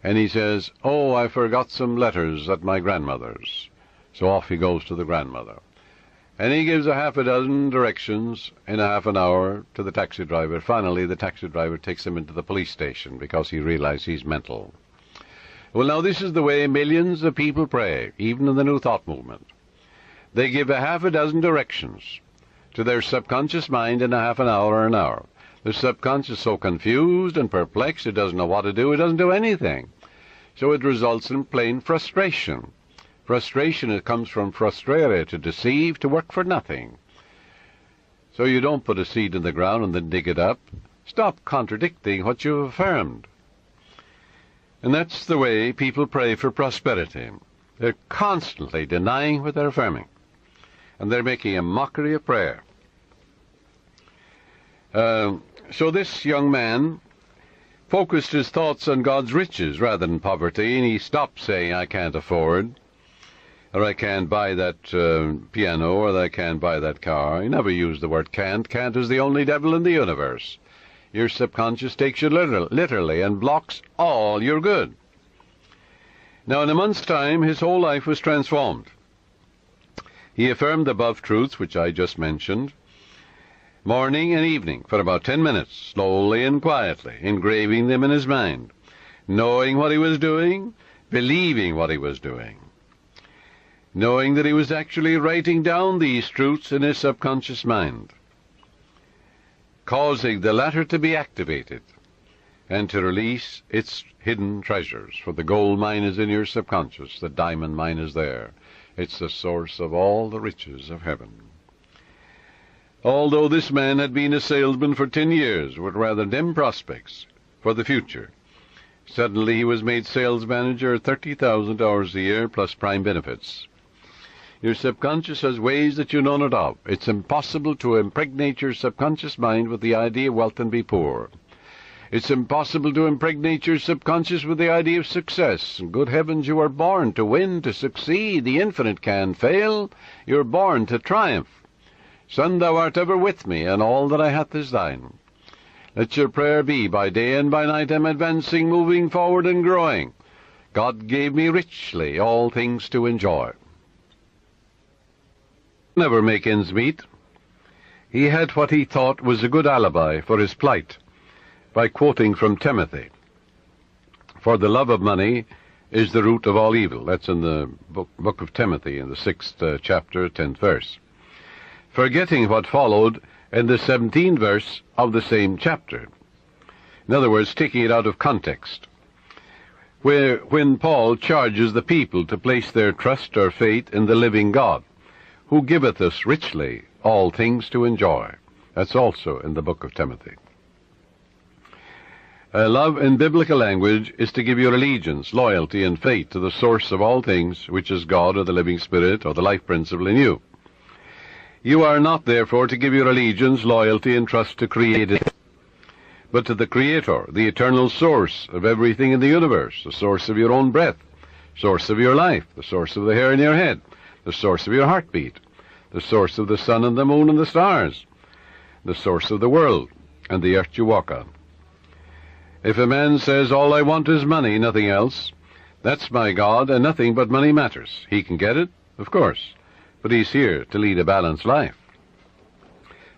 And he says, oh, I forgot some letters at my grandmother's. So off he goes to the grandmother. And he gives a half a dozen directions in a half an hour to the taxi driver. Finally, the taxi driver takes him into the police station because he realizes he's mental. Well, now this is the way millions of people pray, even in the New Thought movement. They give a half a dozen directions to their subconscious mind in a half an hour or an hour. The subconscious is so confused and perplexed, it doesn't know what to do, it doesn't do anything. So it results in plain frustration. Frustration, it comes from frustrare, to deceive, to work for nothing. So you don't put a seed in the ground and then dig it up. Stop contradicting what you've affirmed. And that's the way people pray for prosperity. They're constantly denying what they're affirming. And they're making a mockery of prayer. So this young man focused his thoughts on God's riches rather than poverty, and he stopped saying, I can't afford, or I can't buy that piano, or I can't buy that car. He never used the word can't. Can't is the only devil in the universe. Your subconscious takes you literally and blocks all your good. Now, in a month's time, his whole life was transformed. He affirmed the above truths, which I just mentioned, morning and evening, for about 10 minutes, slowly and quietly, engraving them in his mind, knowing what he was doing, believing what he was doing, knowing that he was actually writing down these truths in his subconscious mind, causing the latter to be activated and to release its hidden treasures. For the gold mine is in your subconscious, the diamond mine is there. It's the source of all the riches of heaven. Although this man had been a salesman for 10 years with rather dim prospects for the future, suddenly he was made sales manager at $30,000 a year plus prime benefits. Your subconscious has ways that you know not of. It's impossible to impregnate your subconscious mind with the idea of wealth and be poor. It's impossible to impregnate your subconscious with the idea of success. Good heavens, you are born to win, to succeed. The infinite can fail. You're born to triumph. Son, thou art ever with me, and all that I hath is thine. Let your prayer be, by day and by night I'm advancing, moving forward and growing. God gave me richly all things to enjoy. Never make ends meet. He had what he thought was a good alibi for his plight by quoting from Timothy. For the love of money is the root of all evil. That's in the book of Timothy, in the 6th chapter, 10th verse. Forgetting what followed in the 17th verse of the same chapter. In other words, taking it out of context. When Paul charges the people to place their trust or faith in the living God, who giveth us richly all things to enjoy. That's also in the book of Timothy. Love in biblical language is to give your allegiance, loyalty, and faith to the source of all things, which is God or the living Spirit or the life principle in you. You are not, therefore, to give your allegiance, loyalty, and trust to created, but to the Creator, the eternal source of everything in the universe, the source of your own breath, source of your life, the source of the hair in your head, the source of your heartbeat, the source of the sun and the moon and the stars, the source of the world and the earth you walk on. If a man says, all I want is money, nothing else, that's my God, and nothing but money matters. He can get it, of course, but he's here to lead a balanced life.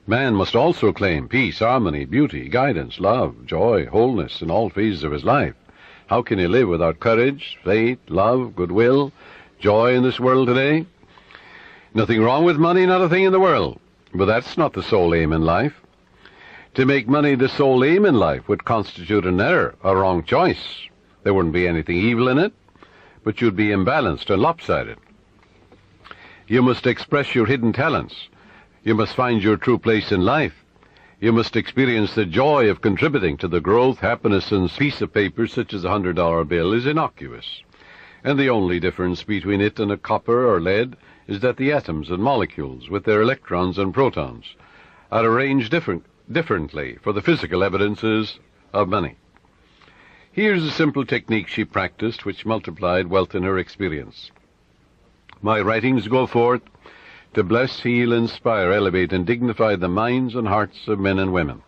Man must also claim peace, harmony, beauty, guidance, love, joy, wholeness in all phases of his life. How can he live without courage, faith, love, goodwill, joy in this world today? Nothing wrong with money, not a thing in the world. But that's not the sole aim in life. To make money the sole aim in life would constitute an error, a wrong choice. There wouldn't be anything evil in it, but you'd be imbalanced and lopsided. You must express your hidden talents. You must find your true place in life. You must experience the joy of contributing to the growth, happiness, and piece of paper such as $100 bill is innocuous. And the only difference between it and a copper or lead is that the atoms and molecules, with their electrons and protons, are arranged differently for the physical evidences of money. Here's a simple technique she practiced which multiplied wealth in her experience. My writings go forth to bless, heal, inspire, elevate, and dignify the minds and hearts of men and women.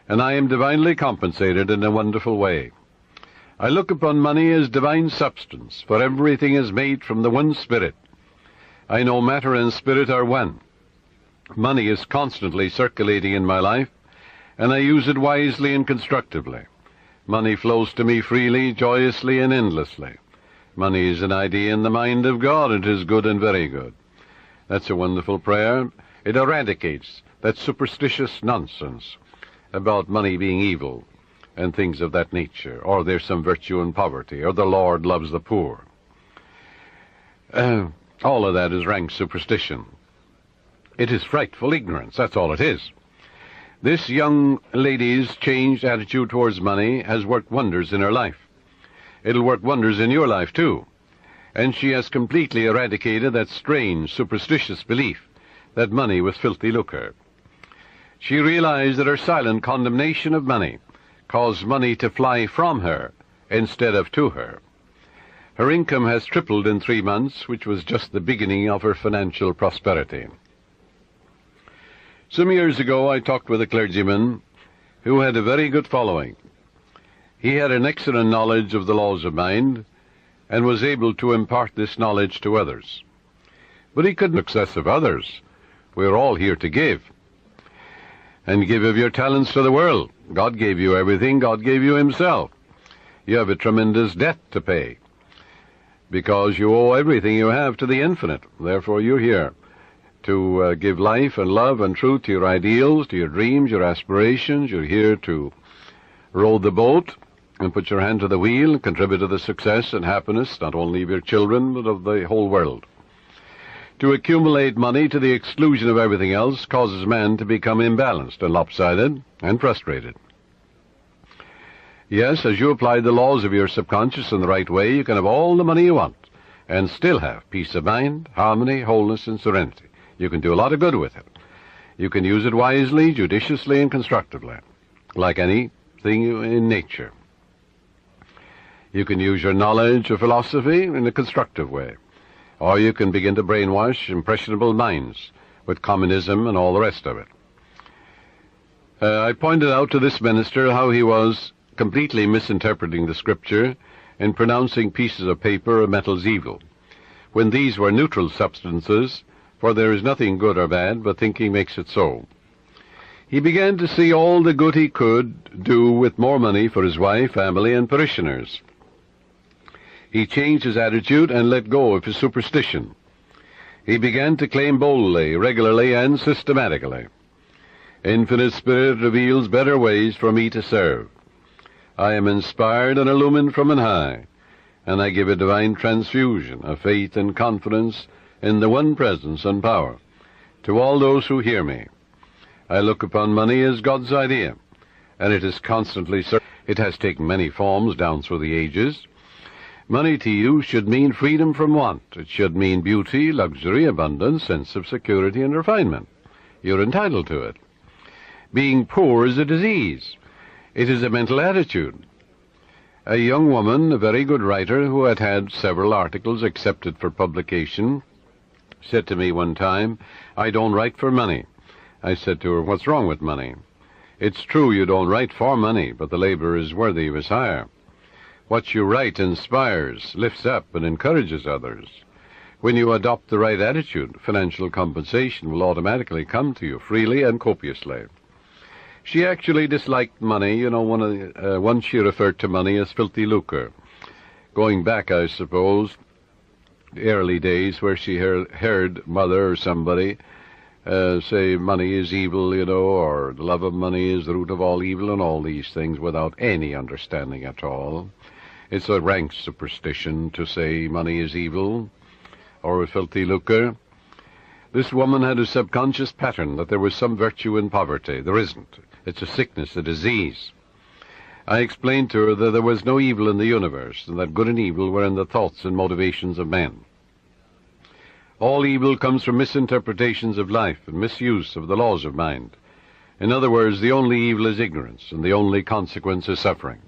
And I am divinely compensated in a wonderful way. I look upon money as divine substance, for everything is made from the one spirit. I know matter and spirit are one. Money is constantly circulating in my life, and I use it wisely and constructively. Money flows to me freely, joyously, and endlessly. Money is an idea in the mind of God, and it is good and very good. That's a wonderful prayer. It eradicates that superstitious nonsense about money being evil and things of that nature, or there's some virtue in poverty, or the Lord loves the poor. All of that is rank superstition. It is frightful ignorance, that's all it is. This young lady's changed attitude towards money has worked wonders in her life. It'll work wonders in your life, too. And she has completely eradicated that strange, superstitious belief that money was filthy lucre. She realized that her silent condemnation of money caused money to fly from her instead of to her. Her income has tripled in 3 months, which was just the beginning of her financial prosperity. Some years ago, I talked with a clergyman who had a very good following. He had an excellent knowledge of the laws of mind and was able to impart this knowledge to others. But he couldn't success of others. We're all here to give. And give of your talents to the world. God gave you everything. God gave you himself. You have a tremendous debt to pay because you owe everything you have to the infinite. Therefore, you're here to give life and love and truth to your ideals, to your dreams, your aspirations. You're here to row the boat and put your hand to the wheel and contribute to the success and happiness not only of your children but of the whole world. To accumulate money to the exclusion of everything else causes man to become imbalanced and lopsided and frustrated. Yes, as you apply the laws of your subconscious in the right way, you can have all the money you want and still have peace of mind, harmony, wholeness, and serenity. You can do a lot of good with it. You can use it wisely, judiciously, and constructively, like anything in nature. You can use your knowledge or philosophy in a constructive way, or you can begin to brainwash impressionable minds with communism and all the rest of it. I pointed out to this minister how he was completely misinterpreting the Scripture and pronouncing pieces of paper or metals evil, when these were neutral substances, for there is nothing good or bad, but thinking makes it so. He began to see all the good he could do with more money for his wife, family, and parishioners. He changed his attitude and let go of his superstition. He began to claim boldly, regularly, and systematically. Infinite Spirit reveals better ways for me to serve. I am inspired and illumined from on high, and I give a divine transfusion of faith and confidence in the one presence and power to all those who hear me. I look upon money as God's idea, and it is constantly it has taken many forms down through the ages. Money to you should mean freedom from want. It should mean beauty, luxury, abundance, sense of security, and refinement. You're entitled to it. Being poor is a disease. It is a mental attitude. A young woman, a very good writer, who had had several articles accepted for publication, said to me one time, "I don't write for money." I said to her, "What's wrong with money?" "It's true you don't write for money, but the labor is worthy of his hire. What you write inspires, lifts up, and encourages others. When you adopt the right attitude, financial compensation will automatically come to you freely and copiously." She actually disliked money. Once she referred to money as filthy lucre. Going back, I suppose, the early days where she heard mother or somebody say money is evil, or the love of money is the root of all evil, and all these things without any understanding at all. It's a rank superstition to say money is evil or filthy lucre. This woman had a subconscious pattern that there was some virtue in poverty. There isn't. It's a sickness, a disease. I explained to her that there was no evil in the universe, and that good and evil were in the thoughts and motivations of men. All evil comes from misinterpretations of life and misuse of the laws of mind. In other words, the only evil is ignorance, and the only consequence is suffering.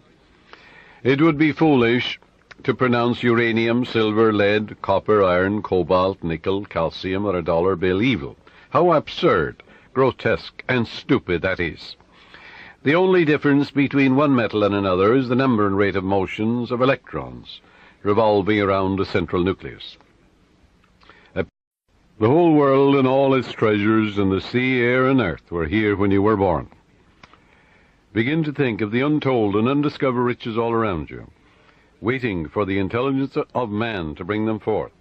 It would be foolish to pronounce uranium, silver, lead, copper, iron, cobalt, nickel, calcium, or a dollar bill evil. How absurd, grotesque, and stupid that is. The only difference between one metal and another is the number and rate of motions of electrons revolving around a central nucleus. The whole world and all its treasures and the sea, air, and earth were here when you were born. Begin to think of the untold and undiscovered riches all around you, waiting for the intelligence of man to bring them forth.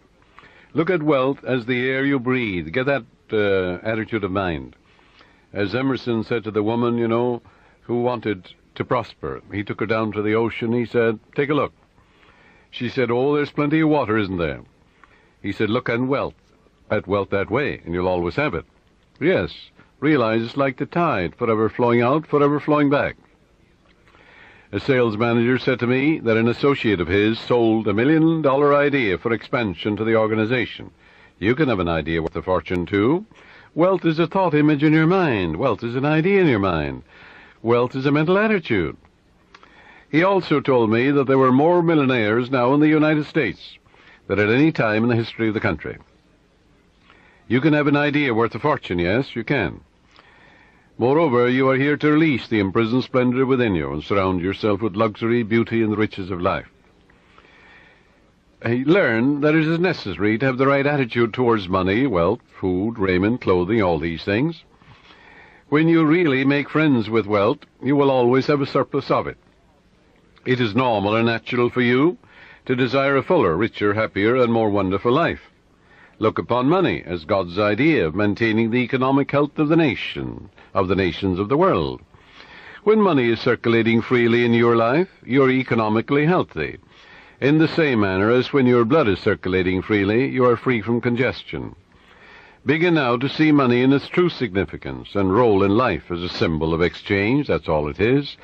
Look at wealth as the air you breathe. Get that attitude of mind. As Emerson said to the woman, who wanted to prosper. He took her down to the ocean. He said, "Take a look." She said, "Oh, there's plenty of water, isn't there?" He said, "Look at wealth that way, and you'll always have it." Yes, realize it's like the tide, forever flowing out, forever flowing back. A sales manager said to me that an associate of his sold $1 million idea for expansion to the organization. You can have an idea worth a fortune, too. Wealth is a thought image in your mind. Wealth is an idea in your mind. Wealth is a mental attitude. He also told me that there were more millionaires now in the United States than at any time in the history of the country. You can have an idea worth a fortune, yes, you can. Moreover, you are here to release the imprisoned splendor within you and surround yourself with luxury, beauty, and the riches of life. Learn that it is necessary to have the right attitude towards money, wealth, food, raiment, clothing, all these things. When you really make friends with wealth, you will always have a surplus of it. It is normal and natural for you to desire a fuller, richer, happier, and more wonderful life. Look upon money as God's idea of maintaining the economic health of the nations of the world. When money is circulating freely in your life, you're economically healthy. In the same manner as when your blood is circulating freely, you are free from congestion. Begin now to see money in its true significance and role in life as a symbol of exchange. That's all it is.